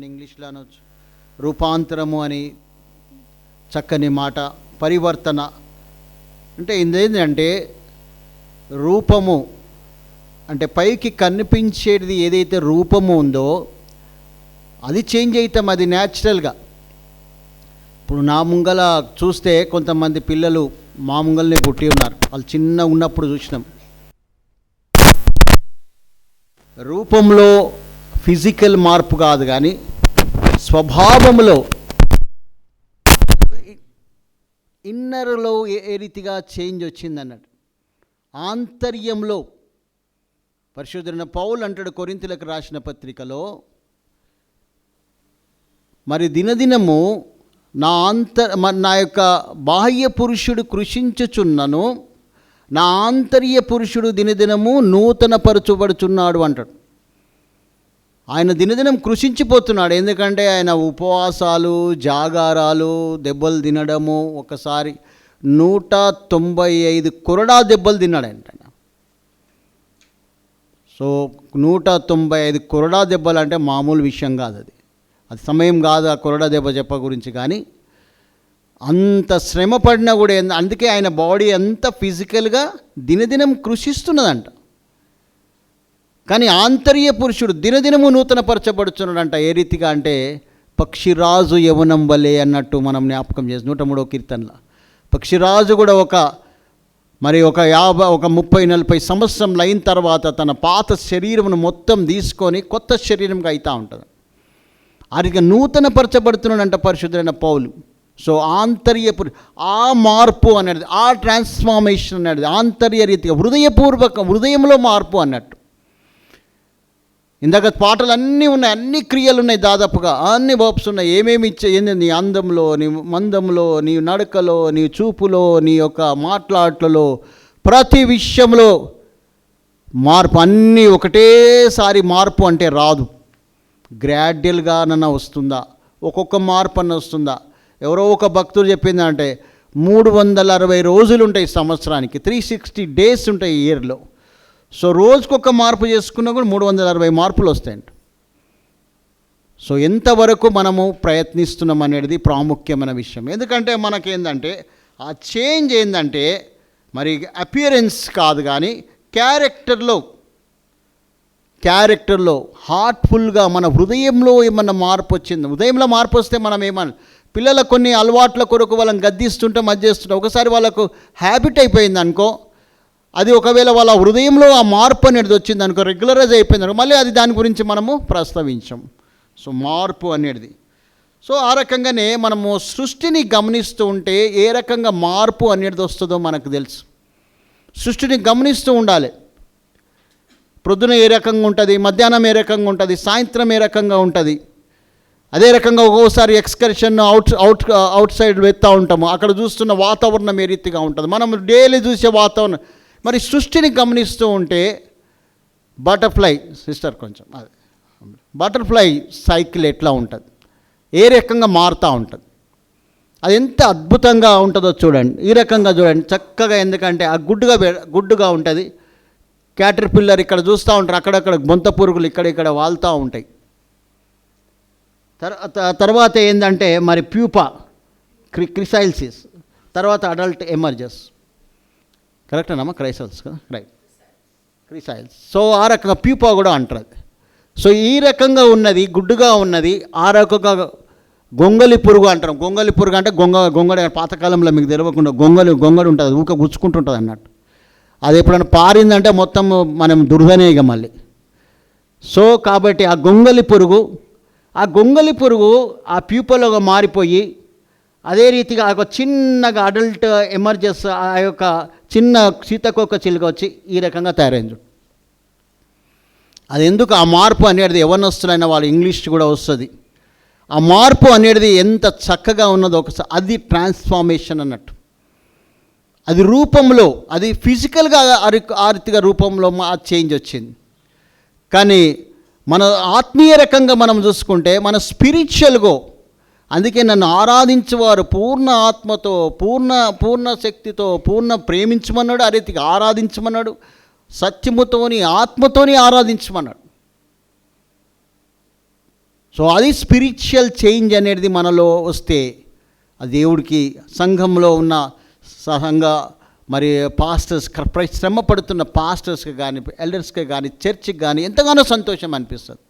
ఇంగ్లీష్లో అనొచ్చు రూపాంతరము అని చక్కని మాట. పరివర్తన అంటే ఇదేంటంటే రూపము అంటే పైకి కనిపించేది ఏదైతే రూపము ఉందో అది చేంజ్ అవుతాం, అది న్యాచురల్గా. ఇప్పుడు నా ముంగల చూస్తే కొంతమంది పిల్లలు మా ముంగల్నే పుట్టి ఉన్నారు, వాళ్ళు చిన్న ఉన్నప్పుడు చూసినాం. రూపంలో ఫిజికల్ మార్పు కాదు కానీ స్వభావంలో ఇన్నర్లో ఏ రీతిగా చేంజ్ వచ్చిందన్నట్టు. ఆంతర్యంలో పరిశుద్ధుడైన పౌలు అంటాడు కొరింథీయులకు రాసిన పత్రికలో, మరి దినదినము నా యొక్క బాహ్య పురుషుడు కృషించుచున్నను, నా ఆంతర్య పురుషుడు దినదినము నూతనపరచబడుచున్నాడు అంటాడు. ఆయన దినదినం కృషించిపోతున్నాడు. ఎందుకంటే ఆయన ఉపవాసాలు, జాగారాలు, దెబ్బలు తినడము, ఒకసారి 195 కొరడా దెబ్బలు తిన్నాడు ఆయన. సో 195 కొరడా దెబ్బలు అంటే మామూలు విషయం కాదు, అది సమయం కాదు ఆ కొరడా దెబ్బ చెప్ప గురించి. కానీ అంత శ్రమ పడినా కూడా అందుకే ఆయన బాడీ అంతా ఫిజికల్గా దినదినం కృషిస్తున్నదంట. కానీ ఆంతర్య పురుషుడు దినదినము నూతనపరచబడుతున్నాడంట. ఏ రీతిగా అంటే పక్షిరాజు యవనం వలె అన్నట్టు మనం జ్ఞాపకం చేసి 103వ కీర్తనలో పక్షిరాజు కూడా ఒక 30-40 సంవత్సరంలు అయిన తర్వాత తన పాత శరీరమును మొత్తం తీసుకొని కొత్త శరీరంగా అవుతూ ఉంటుంది. ఆ రీతిగా నూతనపరచబడుతున్నాడంట పరిశుద్ధుడైన పౌలు. సో ఆంతర్య ఆ మార్పు అనేది, ఆ ట్రాన్స్ఫార్మేషన్ అనేది ఆంతర్య రీతిగా హృదయంలో మార్పు అన్నట్టు. ఇందాక పాటలు అన్నీ ఉన్నాయి, అన్ని క్రియలు ఉన్నాయి, దాదాపుగా అన్ని వర్బ్స్ ఉన్నాయి. ఏమేమి ఏంది నీ అందంలో, నీ మందంలో, నీ నడకలో, నీ చూపులో, నీ యొక్క మాట్లాటలలో, ప్రతి విషయంలో మార్పు. అన్నీ ఒకటేసారి మార్పు అంటే రాదు, గ్రాడ్యువల్గా నన్న వస్తుందా, ఒక్కొక్క మార్పు అన్న వస్తుందా. ఎవరో ఒక భక్తుడు చెప్పిందంటే 360 రోజులు ఉంటాయి సంవత్సరానికి, 360 డేస్ ఉంటాయి ఇయర్లో. సో రోజుకొక మార్పు చేసుకున్నా కూడా 360 మార్పులు వస్తాయంట. సో ఎంతవరకు మనము ప్రయత్నిస్తున్నాం అనేది ప్రాముఖ్యమైన విషయం. ఎందుకంటే మనకేందంటే ఆ చేంజ్ ఏంటంటే మరి అపియరెన్స్ కాదు కానీ క్యారెక్టర్లో హార్ట్ఫుల్గా మన హృదయంలో ఏమన్నా మార్పు వచ్చింది. హృదయంలో మార్పు వస్తే మనం ఏమన్నా పిల్లల కొన్ని అలవాట్ల కొరకు వాళ్ళని గద్దిస్తుంటాం, అది చేస్తుంటాం. ఒకసారి వాళ్ళకు హ్యాబిట్ అయిపోయింది అనుకో, అది ఒకవేళ వాళ్ళ హృదయంలో ఆ మార్పు అనేది వచ్చింది అనుకో, రెగ్యులరైజ్ అయిపోయింది అనుకో, మళ్ళీ అది దాని గురించి మనము ప్రస్తావించాం. సో మార్పు అనేది. సో ఆ రకంగానే మనము సృష్టిని గమనిస్తూ ఉంటే ఏ రకంగా మార్పు అనేది వస్తుందో మనకు తెలుసు. సృష్టిని గమనిస్తూ ఉండాలి. ప్రొద్దున ఏ రకంగా ఉంటుంది, మధ్యాహ్నం ఏ రకంగా ఉంటుంది, సాయంత్రం ఏ రకంగా ఉంటుంది. అదే రకంగా ఒక్కోసారి ఎక్స్కర్షన్ అవుట్ సైడ్ వెళ్తూ ఉంటాము, అక్కడ చూస్తున్న వాతావరణం ఏ రీతిగా ఉంటుంది, మనం డైలీ చూసే వాతావరణం. మరి సృష్టిని గమనిస్తూ ఉంటే బటర్ఫ్లై సైకిల్ ఎట్లా ఉంటుంది, ఏ రకంగా మారుతూ ఉంటుంది, అది ఎంత అద్భుతంగా ఉంటుందో చూడండి. ఈ రకంగా చూడండి చక్కగా, ఎందుకంటే ఆ గుడ్డుగా ఉంటుంది. క్యాటర్ పిల్లర్ ఇక్కడ చూస్తూ ఉంటారు, అక్కడక్కడ బొంత పురుగులు ఇక్కడ వాళ్తూ ఉంటాయి. తర్వాత ఏంటంటే మరి ప్యూపా, క్రిసైల్సిస్, తర్వాత అడల్ట్ ఎమర్జెస్. కరెక్టేనమ్మా? క్రైసల్స్ కదా, రైట్, క్రిసైల్స్. సో ఆ రకంగా ప్యూపా కూడా అంటారు. సో ఈ రకంగా ఉన్నది, గుడ్డుగా ఉన్నది. ఆ రకంగా గొంగలి పురుగు అంటారు. గొంగలి పురుగు అంటే గొంగడి పాతకాలంలో మీకు తెలియకుండా గొంగడి ఉంటుంది, ఊక గుచ్చుకుంటుంటుంది అన్నట్టు. అది ఎప్పుడైనా పారిందంటే మొత్తం మనం దుర్దనే ఇక మళ్ళీ. సో కాబట్టి ఆ గొంగలి పురుగు ఆ ప్యూపలోగా మారిపోయి, అదే రీతిగా ఒక చిన్నగా అడల్ట్ ఎమర్జెస్, ఆ యొక్క చిన్న సీతకోక చిలుక వచ్చి ఈ రకంగా తయారైంది. అది ఎందుకు ఆ మార్పు అనేది యవ్వనస్తులైన వాళ్ళు ఇంగ్లీష్ కూడా వస్తుంది. ఆ మార్పు అనేది ఎంత చక్కగా ఉన్నదో ఒకసారి, అది ట్రాన్స్ఫార్మేషన్ అన్నట్టు. అది రూపంలో, అది ఫిజికల్గా ఆ రీతిగా రూపంలో ఆ చేంజ్ వచ్చింది. కానీ మన ఆత్మీయ రకంగా మనం చూసుకుంటే మన స్పిరిచువల్గా, అందుకే నన్ను ఆరాధించేవారు పూర్ణ ఆత్మతో, పూర్ణ శక్తితో, ప్రేమించమన్నాడు. ఆ రీతిగా ఆరాధించమన్నాడు. సత్యముతోని ఆత్మతోని ఆరాధించమన్నాడు. సో అది స్పిరిచువల్ చేంజ్ అనేది మనలో వస్తే ఆ దేవుడికి సంఘంలో ఉన్న సంఘ మరి పాస్టర్స్ శ్రమ పడుతున్న పాస్టర్స్కి కానీ ఎల్డర్స్కి కానీ చర్చ్కి కానీ ఎంతగానో సంతోషం అనిపిస్తుంది.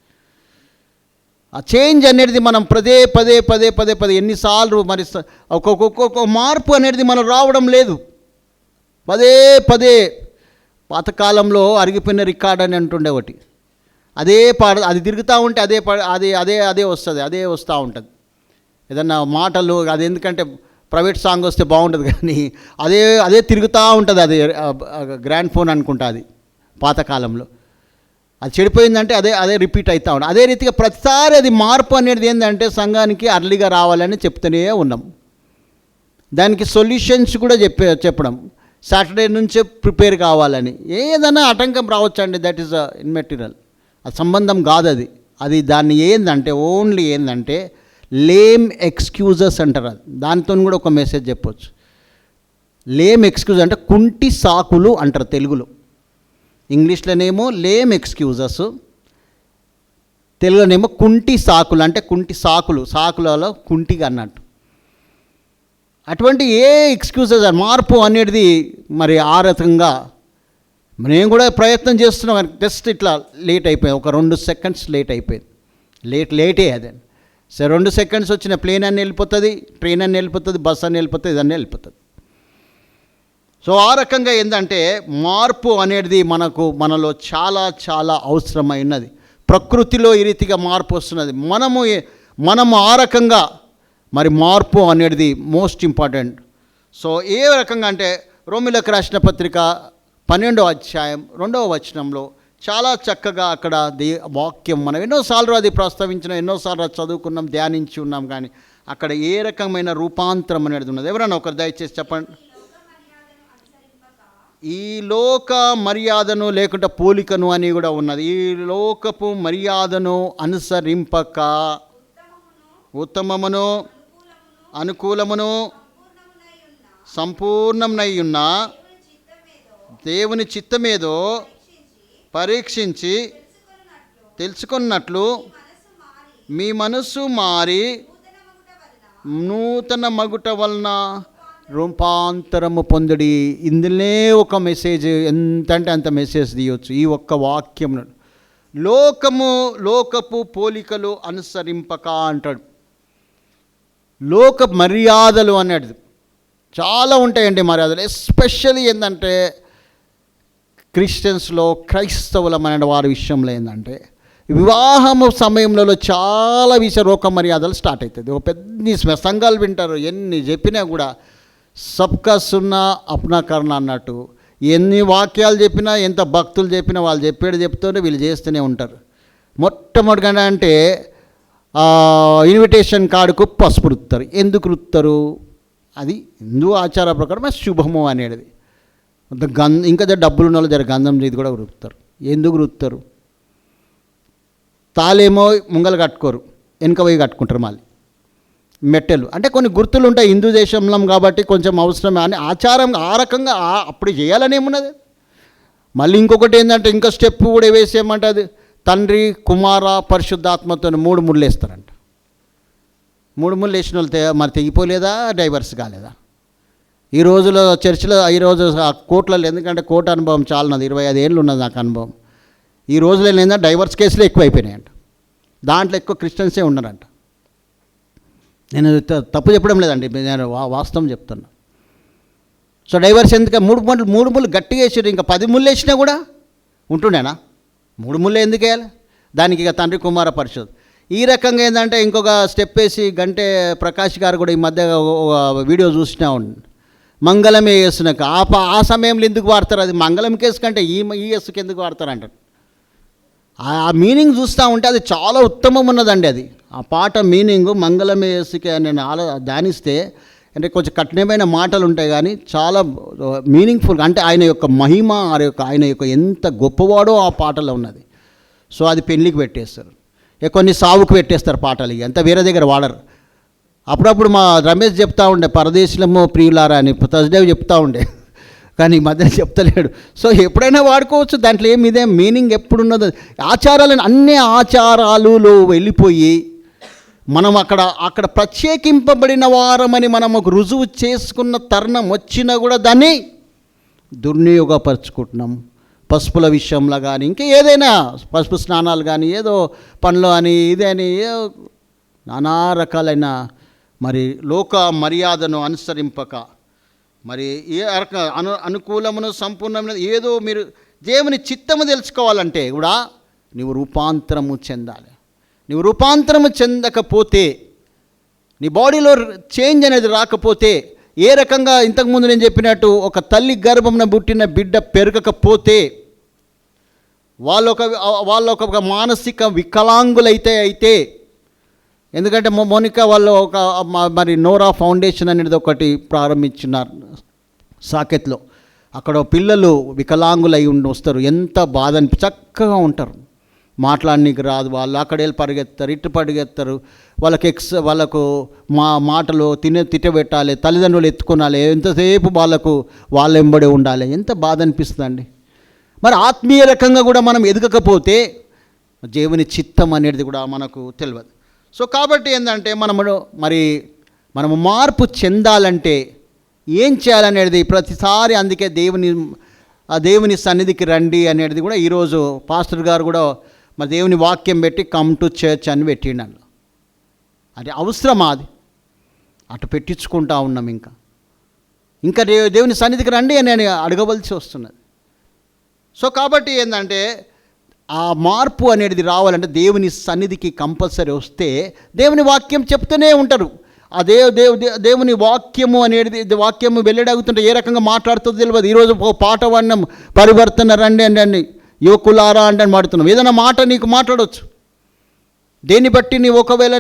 ఆ చేంజ్ అనేది మనం పదే పదే ఎన్నిసార్లు మరి ఒక్కొక్క మార్పు అనేది మనం రావడం లేదు. పదే పాతకాలంలో అరిగిపోయిన రికార్డ్ అని అంటుండే ఒకటి, అదే అది తిరుగుతూ ఉంటే అదే వస్తుంది, అదే వస్తూ ఉంటుంది. ఏదన్నా మాటలు అది ఎందుకంటే ప్రైవేట్ సాంగ్ వస్తే బాగుంటుంది, కానీ అదే తిరుగుతూ ఉంటుంది. అది గ్రాండ్ ఫోన్ అనుకుంటా, అది పాతకాలంలో అది చెడిపోయిందంటే అదే రిపీట్ అవుతూ ఉంటుంది. అదే రీతిగా ప్రతిసారి అది మార్పు అనేది ఏంటంటే సంఘానికి అర్లీగా రావాలని చెప్తూనే ఉన్నాం. దానికి సొల్యూషన్స్ కూడా చెప్పడం, సాటర్డే నుంచే ప్రిపేర్ కావాలని. ఏదైనా ఆటంకం రావచ్చండి, దట్ ఈస్ ఇన్మెటీరియల్, అది సంబంధం కాదు. అది దాన్ని ఏంటంటే ఓన్లీ ఏంటంటే లేమ్ ఎక్స్క్యూజెస్ అంటారు. దానితో కూడా ఒక మెసేజ్ చెప్పవచ్చు. లేమ్ ఎక్స్క్యూజ్ అంటే కుంటి సాకులు అంటారు తెలుగులో. ఇంగ్లీష్లోనేమో లేమ్ ఎక్స్క్యూజెస్, తెలుగులోనేమో కుంటి సాకులు, అంటే కుంటి సాకులలో కుంటిగా అన్నట్టు. అటువంటి ఏ ఎక్స్క్యూజెస్ మార్పు అనేది మరి ఆ రకంగా నేను కూడా ప్రయత్నం చేస్తున్నాం. జస్ట్ ఇట్లా లేట్ అయిపోయింది, ఒక 2 సెకండ్స్ లేట్ అయిపోయింది. లేటే అదే. సరే 2 సెకండ్స్ వచ్చిన ప్లేన్ అని వెళ్ళిపోతుంది, ట్రైన్ అని వెళ్ళిపోతుంది, బస్ అని వెళ్ళిపోతుంది, ఇదన్నీ వెళ్ళిపోతుంది. సో ఆ రకంగా ఏంటంటే మార్పు అనేది మనలో చాలా చాలా అవసరమైనది. ప్రకృతిలో ఈ రీతిగా మార్పు వస్తున్నది. మనము ఆ రకంగా మరి మార్పు అనేది మోస్ట్ ఇంపార్టెంట్. సో ఏ రకంగా అంటే రోమిలకు రాసిన పత్రిక 12వ అధ్యాయం 2వ వచనంలో చాలా చక్కగా అక్కడ వాక్యం మనం ఎన్నోసార్లు అది ప్రస్తావించినాం, ఎన్నోసార్లు అది చదువుకున్నాం, ధ్యానించి ఉన్నాం, కానీ అక్కడ ఏ రకమైన రూపాంతరం అనేది ఉన్నది. ఎవరైనా ఒకరు దయచేసి చెప్పండి. ఈ లోక మర్యాదను లేకుంటే పోలికను అని కూడా ఉన్నది. ఈ లోకపు మర్యాదను అనుసరింపక ఉత్తమమును అనుకూలమును సంపూర్ణమునై ఉన్న దేవుని చిత్తమేదో పరీక్షించి తెలుసుకున్నట్లు మీ మనసు మారి నూతన మగుట వలన రూపాంతరము పొందుడి. ఇందులోనే ఒక మెసేజ్, ఎంతంటే అంత మెసేజ్ తీయవచ్చు ఈ ఒక్క వాక్యం. లోకపు పోలికలు అనుసరింపక అంటాడు. లోక మర్యాదలు అనేది చాలా ఉంటాయండి మర్యాదలు. ఎస్పెషల్లీ ఏంటంటే క్రిస్టియన్స్లో క్రైస్తవులమైన వారి విషయంలో ఏంటంటే వివాహము సమయంలో చాలా లోక మర్యాదలు స్టార్ట్ అవుతుంది. ఒక పెద్ద సంఘాలు వింటారు, ఎన్ని చెప్పినా కూడా సబ్కా సున్నా అప్నా కర్ణ అన్నట్టు. ఎన్ని వాక్యాలు చెప్పినా, ఎంత భక్తులు చెప్పినా వాళ్ళు చెప్తూనే వీళ్ళు చేస్తూనే ఉంటారు. మొట్టమొదటిగా అంటే ఇన్విటేషన్ కార్డుకు పసుపు రుత్తారు. ఎందుకు రుత్తారు? అది హిందూ ఆచార ప్రకారం శుభము అనేది. ఇంకా డబ్బులు ఉన్న వాళ్ళు జర గంధం ఇది కూడా రుత్తారు. ఎందుకు రుత్తారు? తాళేమో ముంగలు కట్టుకోరు, వెనక పోయి కట్టుకుంటారు. మళ్ళీ మెట్టెలు అంటే కొన్ని గుర్తులు ఉంటాయి హిందూ దేశంలో కాబట్టి కొంచెం అవసరమే అని ఆచారం ఆ రకంగా అప్పుడు చేయాలని ఏమున్నది. మళ్ళీ ఇంకొకటి ఏంటంటే ఇంకా స్టెప్ కూడా వేసేయమంటే అది తండ్రి కుమార పరిశుద్ధాత్మతో 3 ముళ్ళు వేస్తారంట. 3 ముళ్ళు వేసిన వాళ్ళు మరి తెగిపోలేదా, డైవర్స్ కాలేదా? ఈ రోజులో చర్చిలో ఈరోజు కోర్టులలో, ఎందుకంటే కోర్టు అనుభవం చాలా ఉన్నది, 25 ఏళ్ళు ఉన్నది నాకు అనుభవం. ఈ రోజులో ఏంటంటే డైవర్స్ కేసులు ఎక్కువైపోయినాయంట. దాంట్లో ఎక్కువ క్రిస్టియన్సే ఉన్నారంట. నేను తప్పు చెప్పడం లేదండి, నేను వాస్తవం చెప్తున్నా. సో డైవర్స్ ఎందుకు 3 ముళ్ళు గట్టిగా వేసారు, ఇంకా 10 ముళ్ళు వేసినా కూడా ఉంటుండేనా? 3 ముళ్ళు ఎందుకు వేయాలి? దానికి ఇక తండ్రి కుమార పరిషత్. ఈ రకంగా ఏంటంటే ఇంకొక స్టెప్ వేసి గంటే ప్రకాష్ గారు కూడా ఈ మధ్య వీడియో చూసినా ఉండి మంగళమే వేస్తున్నాక ఆ సమయంలో ఎందుకు వాడతారు? అది మంగళం కేసు కంటే ఈ ఎస్సుకి ఎందుకు వాడతారు అంటారు. ఆ మీనింగ్ చూస్తూ ఉంటే అది చాలా ఉత్తమం ఉన్నదండి. అది ఆ పాట మీనింగు మంగళమే యేసుకే నేను ధ్యానిస్తే అంటే కొంచెం కఠినమైన మాటలు ఉంటాయి, కానీ చాలా మీనింగ్ఫుల్. అంటే ఆయన యొక్క మహిమ, ఆయన యొక్క ఎంత గొప్పవాడో ఆ పాటలో ఉన్నది. సో అది పెళ్ళికి పెట్టేస్తారు, కొన్ని సావుకు పెట్టేస్తారు పాటలు, అంతా వేరే దగ్గర వాడరు. అప్పుడప్పుడు మా రమేష్ చెప్తా ఉండే పరదేశులము ప్రియులారా అని థర్స్డే చెప్తా ఉండే, కానీ ఈ మధ్యన చెప్తలేడు. సో ఎప్పుడైనా వాడుకోవచ్చు, దాంట్లో ఇదే మీనింగ్ ఎప్పుడున్నదో. ఆచారాలను అన్ని ఆచారాలలో వెళ్ళిపోయి మనం అక్కడ ప్రత్యేకింపబడిన వారమని మనం ఒక రుజువు చేసుకున్న తరుణం వచ్చినా కూడా దాన్ని దుర్వినియోగపరుచుకుంటున్నాం. పసుపుల విషయంలో కానీ ఇంకా ఏదైనా పసుపు స్నానాలు కానీ ఏదో పనులు అని ఇదని నానా రకాలైన మరి లోక మర్యాదను అనుసరింపక మరి ఏ అనుకూలమును సంపూర్ణమైన ఏదో మీరు దేవుని చిత్తము తెలుసుకోవాలంటే కూడా నీవు రూపాంతరము చెందాలి. నీవు రూపాంతరము చెందకపోతే, నీ బాడీలో చేంజ్ అనేది రాకపోతే, ఏ రకంగా ఇంతకుముందు నేను చెప్పినట్టు ఒక తల్లి గర్భమున పుట్టిన బిడ్డ పెరగకపోతే వాళ్ళొక మానసిక వికలాంగులైతే ఎందుకంటే మోనికా వాళ్ళు మరి నోరా ఫౌండేషన్ అనేది ఒకటి ప్రారంభించున్నారు సాకెత్లో. అక్కడ పిల్లలు వికలాంగులై వస్తారు. ఎంత బాధ చక్కగా ఉంటారు, మాట్లాడనీకి రాదు, వాళ్ళు అక్కడ వెళ్ళి పరిగెత్తారు, ఇటు పరిగెత్తారు, వాళ్ళకు మాటలు తిట్టబెట్టాలి, తల్లిదండ్రులు ఎత్తుకోనాలి, ఎంతసేపు వాళ్ళ వెంబడి ఉండాలి. ఎంత బాధ అనిపిస్తుందండి. మరి ఆత్మీయ రకంగా కూడా మనం ఎదగకపోతే దేవుని చిత్తం అనేది కూడా మనకు తెలియదు. సో కాబట్టి ఏంటంటే మనము మార్పు చెందాలంటే ఏం చేయాలనేది ప్రతిసారి అందుకే దేవుని సన్నిధికి రండి అనేది కూడా ఈరోజు పాస్టర్ గారు కూడా మరి దేవుని వాక్యం పెట్టి కమ్ టు చర్చ్ అని పెట్టిండు. అది అవసరమా? అది అటు పెట్టించుకుంటా ఉన్నాం. ఇంకా దేవుని సన్నిధికి రండి అని అడగవలసి వస్తున్నది. సో కాబట్టి ఏంటంటే ఆ మార్పు అనేది రావాలంటే దేవుని సన్నిధికి కంపల్సరీ వస్తే దేవుని వాక్యం చెప్తూనే ఉంటారు. ఆ దేవుని వాక్యము అనేది వాక్యము వెల్లడవుతుంటే ఏ రకంగా మాట్లాడుతుందో తెలియదు. ఈరోజు పాట వర్ణం పరివర్తన రండి అని యువకులారా అంటే మాడుతున్నావు. ఏదైనా మాట నీకు మాట్లాడవచ్చు. దేన్ని బట్టి ఒకవేళ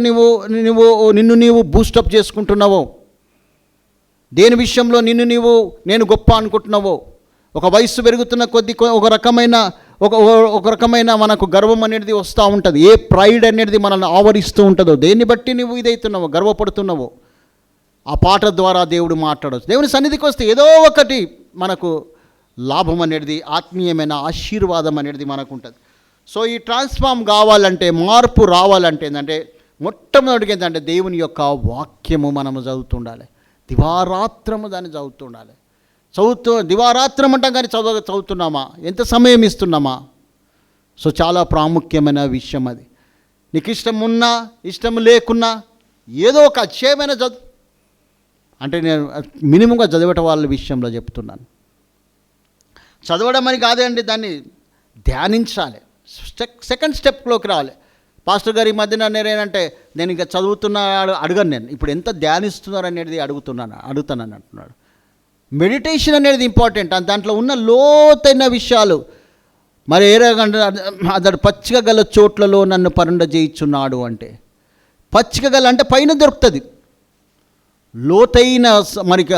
నిన్ను నీవు బూస్టప్ చేసుకుంటున్నావో, దేని విషయంలో నేను గొప్ప అనుకుంటున్నావో, ఒక వయస్సు పెరుగుతున్న కొద్ది ఒక రకమైన మనకు గర్వం అనేది వస్తూ ఉంటుంది. ఏ ప్రైడ్ అనేది మనల్ని ఆవరిస్తూ ఉంటుందో, దేన్ని బట్టి నువ్వు ఇదవుతున్నావో, గర్వపడుతున్నావో, ఆ పాట ద్వారా దేవుడు మాట్లాడవచ్చు. దేవుని సన్నిధికి వస్తే ఏదో ఒకటి మనకు లాభం అనేది, ఆత్మీయమైన ఆశీర్వాదం అనేది మనకు ఉంటుంది. సో ఈ ట్రాన్స్ఫార్మ్ కావాలంటే, మార్పు రావాలంటే ఏంటంటే మొట్టమొదటిగా ఏంటంటే దేవుని యొక్క వాక్యము మనము చదువుతుండాలి. దివారాత్రము దాన్ని చదువుతుండాలి. దివారాత్రం అంటాం కానీ చదువుతున్నామా? ఎంత సమయం ఇస్తున్నామా? సో చాలా ప్రాముఖ్యమైన విషయం అది. నీకు ఇష్టం ఉన్నా ఇష్టం లేకున్నా ఏదో ఒక అధ్యాయమైన అంటే నేను మినిమంగా చదివేట వాళ్ళ విషయంలో చెప్తున్నాను. చదవడం అని కాదండి, దాన్ని ధ్యానించాలి. సెకండ్ స్టెప్లోకి రావాలి. పాస్టర్ గారు ఈ మధ్యన నేనేంటంటే నేను ఇంకా చదువుతున్నాడు అడగను, నేను ఇప్పుడు ఎంత ధ్యానిస్తున్నారు అనేది అడుగుతానని అంటున్నాడు. మెడిటేషన్ అనేది ఇంపార్టెంట్. దాంట్లో ఉన్న లోతైన విషయాలు మరి ఏ రకంగా అతడు పచ్చిక గల చోట్లలో నన్ను పరుండ చేయించున్నాడు అంటే, పచ్చిక గల అంటే పైన దొరుకుతుంది. లోతైన మనకి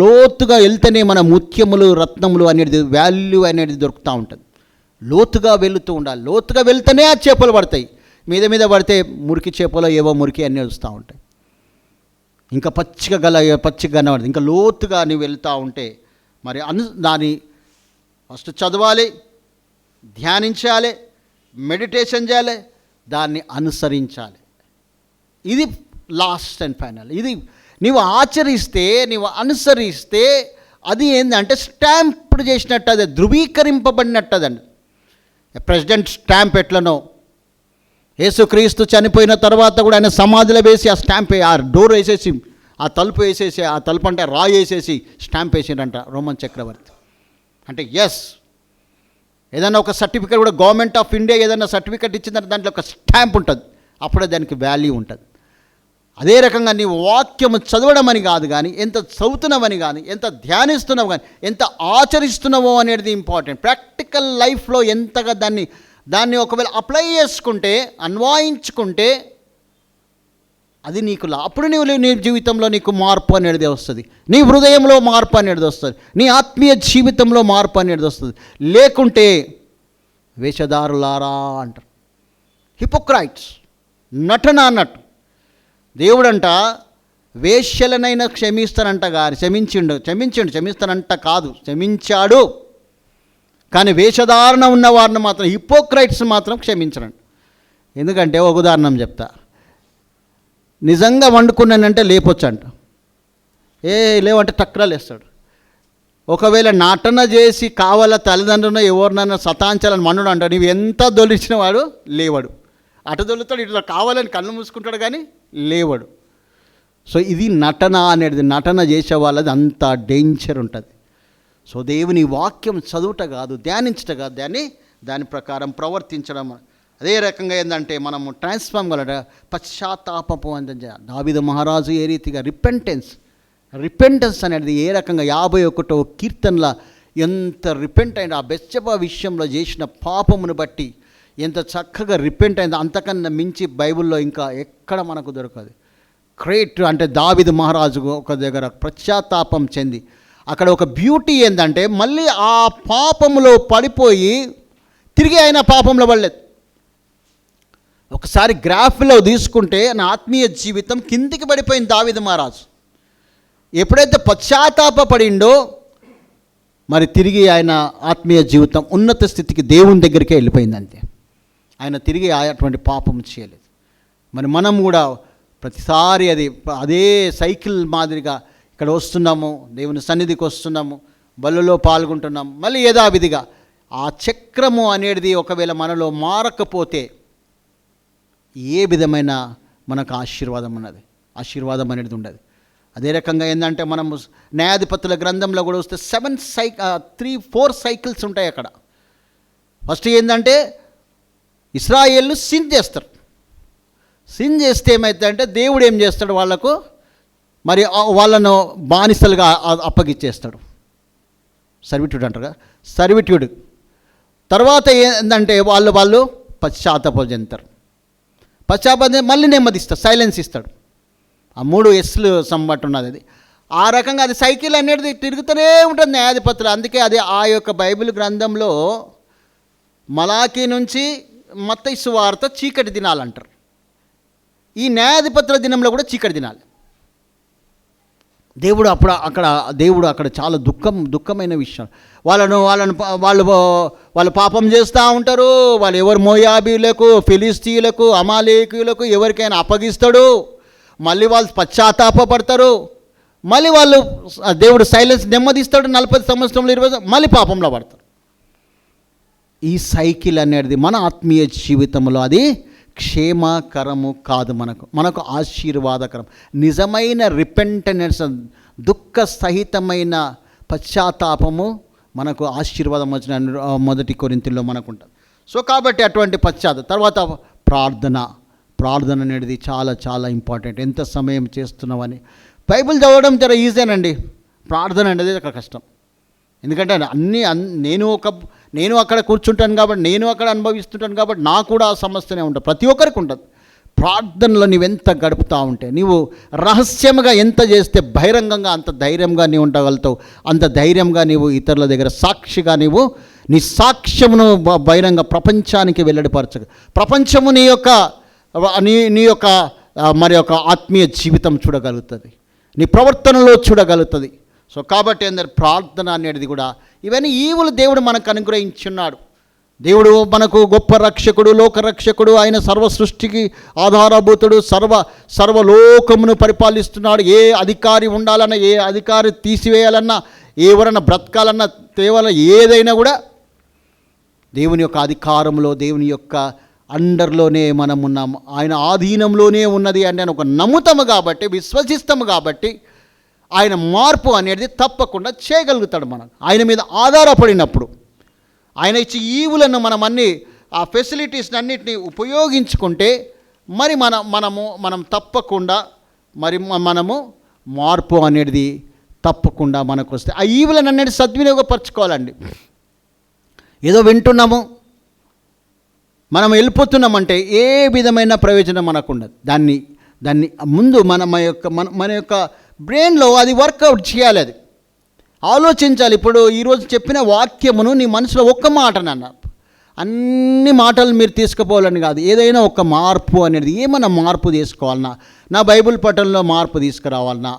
లోతుగా వెళ్తేనే మన ముత్యములు రత్నములు అనేది వాల్యూ అనేది దొరుకుతూ ఉంటుంది. లోతుగా వెళుతూ ఉండాలి. లోతుగా వెళ్తేనే ఆ చేపలు పడతాయి. మీద పడితే మురికి చేపలు ఏవో మురికి అన్నీ వస్తూ ఉంటాయి. ఇంకా పచ్చిగా కనబడుతుంది. ఇంకా లోతుగా నువ్వు వెళ్తూ ఉంటే మరి దాన్ని ఫస్ట్ చదవాలి, ధ్యానించాలి, మెడిటేషన్ చేయాలి, దాన్ని అనుసరించాలి. ఇది లాస్ట్ అండ్ ఫైనల్. ఇది నీవు ఆచరిస్తే, నీవు అనుసరిస్తే అది ఏంటంటే స్టాంప్డ్ చేసినట్టు, అది ధృవీకరింపబడినట్టు. అదండి ప్రెసిడెంట్ స్టాంప్ ఎట్లనో యేసుక్రీస్తు చనిపోయిన తర్వాత కూడా ఆయన సమాధిలో వేసి ఆ స్టాంప్ ఆ డోర్ వేసేసి ఆ తలుపు వేసేసి, ఆ తలుపు అంటే రాయి వేసేసి స్టాంప్ వేసిండంట రోమన్ చక్రవర్తి. అంటే ఎస్, ఏదైనా ఒక సర్టిఫికేట్ కూడా గవర్నమెంట్ ఆఫ్ ఇండియా ఏదైనా సర్టిఫికేట్ ఇచ్చిందంటే దాంట్లో ఒక స్టాంప్ ఉంటుంది, అప్పుడే దానికి వాల్యూ ఉంటుంది. అదే రకంగా నీ వాక్యము చదవడం అని కాదు కానీ, ఎంత చదువుతున్నావని కానీ, ఎంత ధ్యానిస్తున్నావు కానీ, ఎంత ఆచరిస్తున్నావో అనేది ఇంపార్టెంట్. ప్రాక్టికల్ లైఫ్లో ఎంతగా దాన్ని ఒకవేళ అప్లై చేసుకుంటే, అన్వయించుకుంటే అది నీకు అప్పుడు నీ జీవితంలో నీకు మార్పు అనేది వస్తుంది. నీ హృదయంలో మార్పు అనేది వస్తుంది. నీ ఆత్మీయ జీవితంలో మార్పు అనేది వస్తుంది. లేకుంటే వేషధారులారా అంటారు, హిపోక్రైట్స్, నటన అన్నట్టు. దేవుడంట వేశ్యలనైనా క్షమిస్తానంట కానీ క్షమిస్తానంట కాదు, క్షమించాడు. కానీ వేషధారణ ఉన్న వారిని మాత్రం, హిపోక్రైట్స్ మాత్రం క్షమించరండి. ఎందుకంటే ఒక ఉదాహరణ చెప్తా. నిజంగా వండుకున్నానంటే లేపొచ్చు అంట. లేవంటే టక్రా లేస్తాడు. ఒకవేళ నటన చేసి కావాల తల్లిదండ్రులను ఎవరినైనా సతాంచాలని మన్నుడు అంటాడు. నీవు ఎంత దొలిచిన వాడు లేవడు. అటు దొలుతాడు, ఇటు కావాలని కళ్ళు మూసుకుంటాడు కానీ లేవడు. సో ఇది నటన అనేది. నటన చేసే వాళ్ళది అంత డేంజర్ ఉంటుంది. సో దేవుని వాక్యం చదువుట కాదు, ధ్యానించట కాదు, దాని ప్రకారం ప్రవర్తించడం. అదే రకంగా ఏంటంటే మనము ట్రాన్స్ఫార్మ్ కలట పశ్చాత్తాపము అంటే దావీదు మహారాజు ఏ రీతిగా రిపెంటెన్స్ అనేది ఏ రకంగా 51వ కీర్తనల ఎంత రిపెంట్ అయింది, ఆ బెత్షెబా విషయంలో చేసిన పాపమును బట్టి ఎంత చక్కగా రిపెంట్ అయింది. అంతకన్నా మించి బైబిల్లో ఇంకా ఎక్కడ మనకు దొరకదు. గ్రేట్ అంటే దావీదు మహారాజు ఒక దగ్గర పశ్చాత్తాపం చెంది అక్కడ ఒక బ్యూటీ ఏంటంటే మళ్ళీ ఆ పాపంలో పడిపోయి తిరిగి ఆయన పాపంలో పడలేదు. ఒకసారి గ్రాఫ్లో తీసుకుంటే నా ఆత్మీయ జీవితం కిందికి పడిపోయింది దావీదు మహారాజు. ఎప్పుడైతే పశ్చాత్తాపడిండో మరి తిరిగి ఆయన ఆత్మీయ జీవితం ఉన్నత స్థితికి దేవుని దగ్గరికే వెళ్ళిపోయింది అంతే. ఆయన తిరిగి అటువంటి పాపం చేయలేదు. మరి మనం కూడా ప్రతిసారి అదే సైకిల్ మాదిరిగా ఇక్కడ వస్తున్నాము, దేవుని సన్నిధికి వస్తున్నాము, బలులో పాల్గొంటున్నాము, మళ్ళీ యథావిధిగా ఆ చక్రము అనేది ఒకవేళ మనలో మారకపోతే ఏ విధమైన మనకు ఆశీర్వాదం అనేది ఉండదు. అదే రకంగా ఏంటంటే మనము న్యాయాధిపతుల గ్రంథంలో కూడా వస్తే 4 సైకిల్స్ ఉంటాయి అక్కడ. ఫస్ట్ ఏంటంటే ఇశ్రాయేలు సిన్ చేస్తారు. సిన్ చేస్తే ఏమవుతుందంటే దేవుడు ఏం చేస్తాడు, వాళ్ళకు మరి వాళ్ళను బానిసలుగా అప్పగిచ్చేస్తాడు. సర్విట్యూడ్ అంటారు కదా, సర్విట్యూడ్. తర్వాత ఏంటంటే వాళ్ళు పశ్చాత్తాపం చెందుతారు. పశ్చాత్తాపం మళ్ళీ నెమ్మదిస్తాడు, సైలెన్స్ ఇస్తాడు. ఆ 3 Sలు సంబట్టి ఉన్నది. అది ఆ రకంగా అది సైకిల్ అనేది తిరుగుతూనే ఉంటుంది న్యాయాధిపతులు. అందుకే అది ఆ యొక్క బైబిల్ గ్రంథంలో మలాకీ నుంచి మత్తయి సువార్త చీకటి దినాలు అంటారు. ఈ న్యాయాధిపతుల దినంలో కూడా చీకటి దినాలు. దేవుడు అక్కడ చాలా దుఃఖమైన విషయం. వాళ్ళు పాపం చేస్తూ ఉంటారు. వాళ్ళు ఎవరు మోయాబీలకు, ఫిలిస్తీయులకు, అమాలేకీయులకు ఎవరికైనా అప్పగిస్తాడు. మళ్ళీ వాళ్ళు పశ్చాత్తాపడతారు. మళ్ళీ వాళ్ళు దేవుడు సైలెన్స్ నెమ్మదిస్తాడు. 40 సంవత్సరంలో 20 మళ్ళీ పాపంలో పడతారు. ఈ సైకిల్ అనేది మన ఆత్మీయ జీవితంలో అది క్షేమకరము కాదు. మనకు ఆశీర్వాదకరం. నిజమైన రిపెంటెన్స్, దుఃఖ సహితమైన పశ్చాత్తాపము మనకు ఆశీర్వాదం వచ్చిన 1 కొరింథీయుల్లో మనకు ఉంటుంది. సో కాబట్టి అటువంటి తర్వాత ప్రార్థన అనేది చాలా చాలా ఇంపార్టెంట్. ఎంత సమయం చేస్తున్నామని. బైబిల్ చదవడం చాలా ఈజీనండి, ప్రార్థన అనేది అక్కడ కష్టం. ఎందుకంటే నేను అక్కడ కూర్చుంటాను కాబట్టి, నేను అక్కడ అనుభవిస్తుంటాను కాబట్టి నాకు కూడా ఆ సమస్యనే ఉంటుంది. ప్రతి ఒక్కరికి ఉంటుంది. ప్రార్థనలో నీవెంత గడుపుతూ ఉంటే, నీవు రహస్యంగా ఎంత చేస్తే బహిరంగంగా అంత ధైర్యంగా నీవు ఉండగలుగుతావు. అంత ధైర్యంగా నీవు ఇతరుల దగ్గర సాక్షిగా నీ సాక్ష్యమును బహిరంగ ప్రపంచానికి వెల్లడిపరచగా ప్రపంచము నీ యొక్క మరి యొక్క ఆత్మీయ జీవితం చూడగలుగుతుంది, నీ ప్రవర్తనలో చూడగలుగుతుంది. సో కాబట్టి ప్రార్థన అనేది కూడా ఇవన్నీ ఈవులు దేవుడు మనకు అనుగ్రహించున్నాడు. దేవుడు మనకు గొప్ప రక్షకుడు, లోకరక్షకుడు. ఆయన సర్వ సృష్టికి ఆధారభూతుడు, సర్వలోకమును పరిపాలిస్తున్నాడు. ఏ అధికారి ఉండాలన్నా, ఏ అధికారి తీసివేయాలన్నా, ఎవరన్నా బ్రతకాలన్నా, తేవాలన్నా ఏదైనా కూడా దేవుని యొక్క అధికారంలో, దేవుని యొక్క అండర్లోనే మనం ఉన్నాము. ఆయన ఆధీనంలోనే ఉన్నది అంటే ఒక నమ్ముతాము కాబట్టి, విశ్వసిస్తాము కాబట్టి ఆయన మార్పు అనేది తప్పకుండా చేయగలుగుతాడు. మనం ఆయన మీద ఆధారపడినప్పుడు, ఆయన ఇచ్చే ఈవులను మనం ఆ ఫెసిలిటీస్ని అన్నిటిని ఉపయోగించుకుంటే మరి మనం తప్పకుండా మనము మార్పు అనేది తప్పకుండా మనకు వస్తే ఆ ఈవులను అనేది సద్వినియోగపరచుకోవాలండి. ఏదో వింటున్నాము, మనం వెళ్ళిపోతున్నామంటే ఏ విధమైన ప్రయోజనం మనకు ఉండదు. దాన్ని ముందు మన యొక్క బ్రెయిన్లో అది వర్కౌట్ చేయాలి, అది ఆలోచించాలి. ఇప్పుడు ఈరోజు చెప్పిన వాక్యమును నీ మనసులో ఒక్క మాటనన్నా, అన్ని మాటలు మీరు తీసుకుపోవాలని కాదు, ఏదైనా ఒక మార్పు అనేది, ఏమన్నా మార్పు తీసుకోవాలన్నా, నా బైబిల్ పఠనంలో మార్పు తీసుకురావాలన్నా,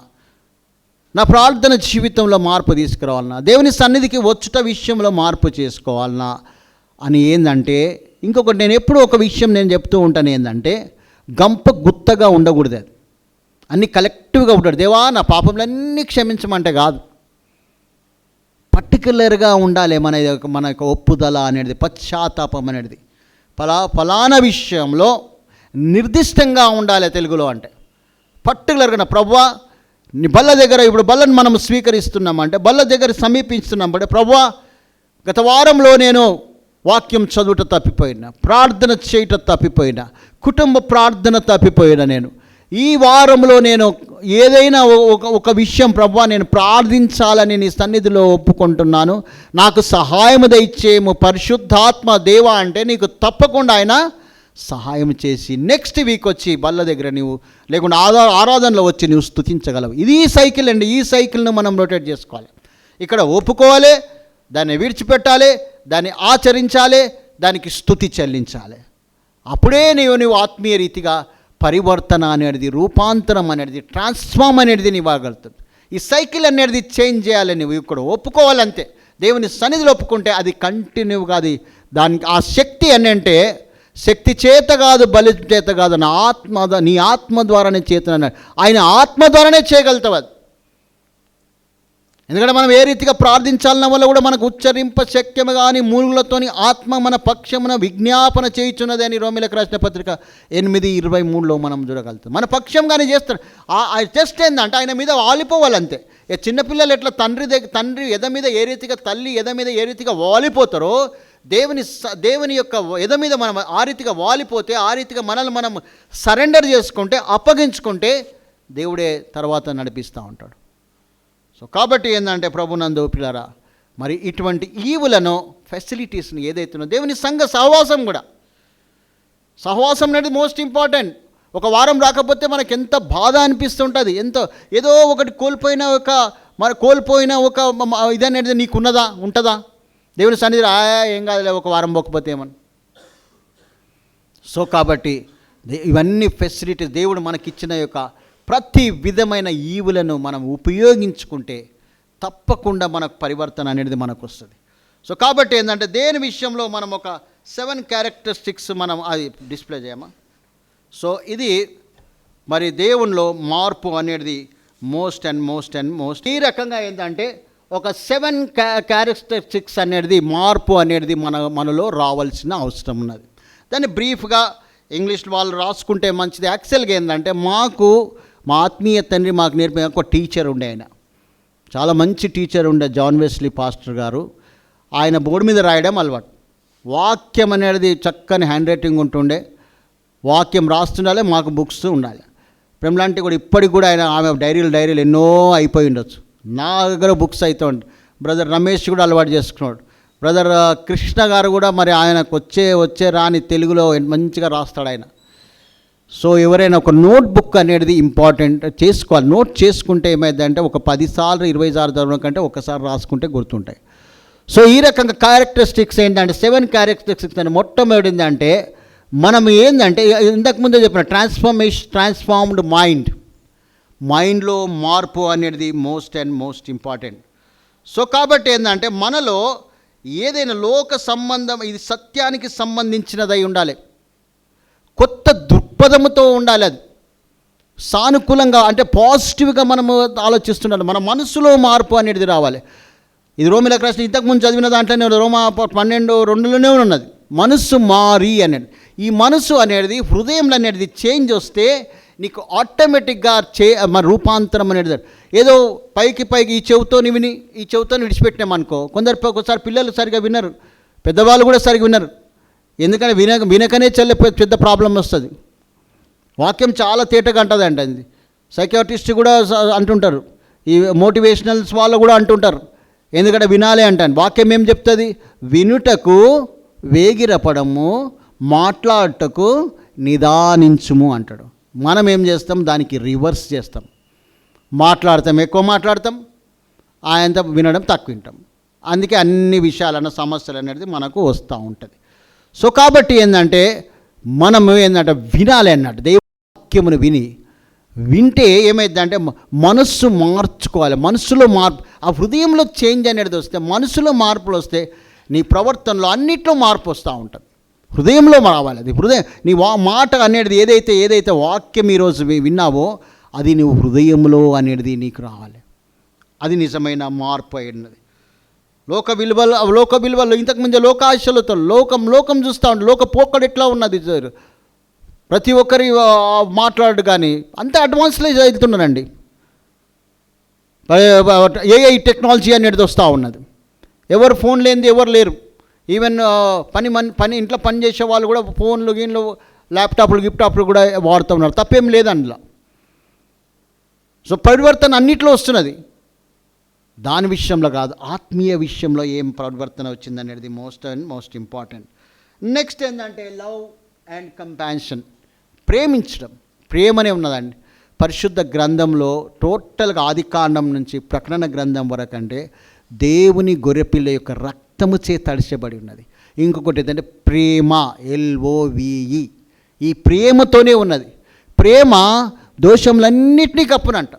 నా ప్రార్థన జీవితంలో మార్పు తీసుకురావాలన్నా, దేవుని సన్నిధికి వచ్చుట విషయంలో మార్పు చేసుకోవాలన్నా అని ఏంటంటే, ఇంకొకటి నేను ఎప్పుడూ ఒక విషయం నేను చెప్తూ ఉంటాను ఏంటంటే, గంప గుత్తగా ఉండకూడదు. అది అన్నీ కలెక్టివ్గా ఉంటాడు. దేవా నా పాపములన్నీ క్షమించమంటే కాదు, పర్టికులర్గా ఉండాలి మన యొక్క ఒప్పుదల అనేది, పశ్చాత్తాపం అనేది ఫలానా విషయంలో నిర్దిష్టంగా ఉండాలి. తెలుగులో అంటే పర్టికులర్గా ప్రభువా నీ బల్ల దగ్గర, ఇప్పుడు బల్లను మనం స్వీకరిస్తున్నామంటే బల్ల దగ్గర సమీపిస్తున్నామంటే ప్రభువా గత వారంలో నేను వాక్యం చదువుట తప్పిపోయినా, ప్రార్థన చేయట తప్పిపోయినా, కుటుంబ ప్రార్థన తప్పిపోయినా, నేను ఈ వారంలో నేను ఏదైనా ఒక విషయం ప్రభువా నేను ప్రార్థించాలని నీ సన్నిధిలో ఒప్పుకుంటున్నాను, నాకు సహాయం దయచేయము పరిశుద్ధాత్మ దేవా అంటే నీకు తప్పకుండా ఆయన సహాయం చేసి నెక్స్ట్ వీక్ వచ్చి బల్ల దగ్గర నీవు లేకుండా ఆరాధనలో వచ్చి నువ్వు స్తుతించగలవు. ఇది సైకిల్ అండి. ఈ సైకిల్ను మనం రొటేట్ చేసుకోవాలి. ఇక్కడ ఒప్పుకోవాలి, దాన్ని విడిచిపెట్టాలి, దాన్ని ఆచరించాలి, దానికి స్తుతి చెల్లించాలి. అప్పుడే నీవు ఆత్మీయ రీతిగా పరివర్తన అనేది, రూపాంతరం అనేది, ట్రాన్స్ఫార్మ్ అనేది నీవు ఇవ్వగలుగుతుంది. ఈ సైకిల్ అనేది చేంజ్ చేయాలి. నువ్వు ఇక్కడ ఒప్పుకోవాలంతే. దేవుని సన్నిధిలో ఒప్పుకుంటే అది కంటిన్యూగా, అది దానికి ఆ శక్తి అని అంటే శక్తి చేత కాదు, బలి చేత కాదు, నీ ఆత్మ ద్వారానే చేతనన్నాడు. ఆయన ఆత్మ ద్వారానే చేయగలుగుతావు అది. ఎందుకంటే మనం ఏ రీతిగా ప్రార్థించాలన్న వల్ల కూడా మనకు ఉచ్చరింప శక్యము కానీ మూలుగులతోని ఆత్మ మన పక్షమున విజ్ఞాపన చేయుచున్నది అని రోమిలకు రాసిన పత్రిక 8:23 మనం చూడగలుగుతాం. మన పక్షంగానే చేస్తాడు. ఆ టెస్ట్ ఏంటంటే ఆయన మీద వాలిపోవాలంతే. చిన్నపిల్లలు ఎట్లా తండ్రి ఎద మీద ఏ రీతిగా, తల్లి ఎద మీద ఏ రీతిగా వాలిపోతారో దేవుని యొక్క ఎద మీద మనం ఆ రీతిగా వాలిపోతే, ఆ రీతిగా మనల్ని మనం సరెండర్ చేసుకుంటే, అప్పగించుకుంటే దేవుడే తర్వాత నడిపిస్తూ ఉంటాడు. సో కాబట్టి ఏంటంటే ప్రభునందు పిల్లరా, మరి ఇటువంటి ఈవులను ఫెసిలిటీస్ని ఏదైతున్నో దేవుని సంఘ సహవాసం కూడా, సహవాసం అనేది మోస్ట్ ఇంపార్టెంట్. ఒక వారం రాకపోతే మనకు ఎంత బాధ అనిపిస్తుంటుంది. ఏదో ఒకటి కోల్పోయిన ఒక ఇదనేది నీకున్నదా, ఉంటుందా? దేవుని సన్నిధిలో ఏం కాదులే ఒక వారం పోకపోతే ఏమని. సో కాబట్టి ఇవన్నీ ఫెసిలిటీస్ దేవుడు మనకిచ్చిన యొక్క ప్రతి విధమైన ఈవులను మనం ఉపయోగించుకుంటే తప్పకుండా మనకు పరివర్తన అనేది మనకు వస్తుంది. సో కాబట్టి ఏంటంటే దేని విషయంలో మనం ఒక 7 క్యారెక్టరిస్టిక్స్ మనం అది డిస్ప్లే చేయమా. సో ఇది మరి దేవునిలో మార్పు అనేది మోస్ట్ ఈ రకంగా ఏంటంటే ఒక 7 క్యారెక్టరిస్టిక్స్ అనేది మార్పు అనేది మనలో రావాల్సిన అవసరం ఉన్నది. దాన్ని బ్రీఫ్గా ఇంగ్లీష్ వాళ్ళు రాసుకుంటే మంచిది. యాక్చువల్గా ఏంటంటే మా ఆత్మీయ తండ్రి మాకు నేర్పిన ఒక టీచర్ ఉండే, ఆయన చాలా మంచి టీచర్ ఉండే, జాన్ వెస్లీ పాస్టర్ గారు. ఆయన బోర్డు మీద రాయడం అలవాటు. వాక్యం అనేది చక్కని హ్యాండ్ రైటింగ్ ఉంటుండే, వాక్యం రాస్తుండాలి, మాకు బుక్స్ ఉండాలి. ప్రేమలాంటి కూడా ఇప్పటికి కూడా ఆమె డైరీలు ఎన్నో అయిపోయి ఉండొచ్చు. నా దగ్గర బుక్స్ అయితే ఉంటాయి. బ్రదర్ రమేష్ కూడా అలవాటు చేసుకున్నాడు. బ్రదర్ కృష్ణ గారు కూడా మరి ఆయనకు వచ్చే రాని తెలుగులో మంచిగా రాస్తాడు ఆయన. సో ఎవరైనా ఒక నోట్ బుక్ అనేది ఇంపార్టెంట్ చేసుకోవాలి. నోట్ చేసుకుంటే ఏమైందంటే ఒక 10 సార్లు 20 సార్లు చదవడం కంటే ఒకసారి రాసుకుంటే గుర్తుంటాయి. సో ఈ రకంగా క్యారెక్టరిస్టిక్స్ ఏంటంటే 7 క్యారెక్టరిస్టిక్స్ అని మొట్టమొదటిది అంటే మనం ఏంటంటే ఇంతకుముందే చెప్పిన ట్రాన్స్ఫార్మ్డ్ మైండ్లో మార్పు అనేది మోస్ట్ ఇంపార్టెంట్. సో కాబట్టి ఏంటంటే మనలో ఏదైనా లోక సంబంధం, ఇది సత్యానికి సంబంధించినదై ఉండాలి, కొత్త దృక్పథముతో ఉండాలి, అది సానుకూలంగా అంటే పాజిటివ్గా మనము ఆలోచిస్తుండాలి. మన మనసులో మార్పు అనేది రావాలి. ఇది రోమిలకు రాసిన ఇంతకుముందు చదివిన దాంట్లోనే రోమా 12:2లోనే ఉన్నది, మనసు మారి అనేది. ఈ మనసు అనేది హృదయంలో అనేది చేంజ్ వస్తే నీకు ఆటోమేటిక్గా మన రూపాంతరం అనేది ఏదో పైకి ఈ చెవితోని విని ఈ చెవితోని విడిచిపెట్టినామనుకో. ఒకసారి పిల్లలు సరిగా వినరు, పెద్దవాళ్ళు కూడా సరిగా వినరు. ఎందుకంటే వినకనే పెద్ద ప్రాబ్లం వస్తుంది. వాక్యం చాలా తేటగా అంటుందంట. అది సైకియాట్రిస్ట్ కూడా అంటుంటారు, ఈ మోటివేషనల్స్ వాళ్ళు కూడా అంటుంటారు. ఎందుకంటే వినాలి అంటాను. వాక్యం ఏం చెప్తుంది? వినుటకు వేగిరపడము, మాట్లాడటకు నిదానించుము అంటాడు. మనం ఏం చేస్తాం? దానికి రివర్స్ చేస్తాం. మాట్లాడతాం, ఎక్కువ మాట్లాడతాం, ఆయనంతా వినడం తక్కువ వింటాం. అందుకే అన్ని విషయాలన్న సమస్యలు అనేది మనకు వస్తూ ఉంటుంది. సో కాబట్టి ఏంటంటే మనం ఏంటంటే వినాలి అన్నట్టు. దైవవాక్యమును వింటే ఏమైందంటే మనస్సు మార్చుకోవాలి. మనసులో మార్పు, ఆ హృదయంలో చేంజ్ అనేది వస్తే, మనసులో మార్పులు వస్తే నీ ప్రవర్తనలో అన్నిట్లో మార్పు వస్తూ ఉంటుంది. హృదయంలో రావాలి అది. నీ మాట అనేది ఏదైతే వాక్యం ఈరోజు విన్నావో అది నువ్వు హృదయంలో అనేది నీకు రావాలి. అది నిజమైన మార్పు అయినది. లోక విలువలు ఇంతకుముందు లోకాశలతో లోకం చూస్తూ ఉంటే లోక పోకడు ఎట్లా ఉన్నది సార్, ప్రతి ఒక్కరి మాట్లాడు కానీ అంత అడ్వాన్స్లో జరుగుతున్నారండి. ఏఐ టెక్నాలజీ అనేది వస్తూ ఉన్నది. ఎవరు ఫోన్ లేనిది ఎవరు లేరు. ఈవెన్ పని ఇంట్లో పని చేసే వాళ్ళు కూడా ఫోన్లు గీన్లు ల్యాప్టాప్లు కూడా వాడుతూ ఉన్నారు. తప్పేం లేదు అందులో. సో పరివర్తన అన్నిట్లో వస్తున్నది. దాని విషయంలో కాదు, ఆత్మీయ విషయంలో ఏం పరివర్తన వచ్చిందనేది మోస్ట్ ఇంపార్టెంట్. నెక్స్ట్ ఏంటంటే లవ్ అండ్ కంపాషన్, ప్రేమించడం. ప్రేమనే ఉన్నదండి పరిశుద్ధ గ్రంథంలో. టోటల్గా ఆదికాండం నుంచి ప్రకటన గ్రంథం వరకు అంటే దేవుని గొర్రెపిల్ల యొక్క రక్తము చే తడిచబడి ఉన్నది. ఇంకొకటి ఏంటంటే ప్రేమ, LOVE, ఈ ప్రేమతోనే ఉన్నది. ప్రేమ దోషములన్నింటినీ కప్పునంట.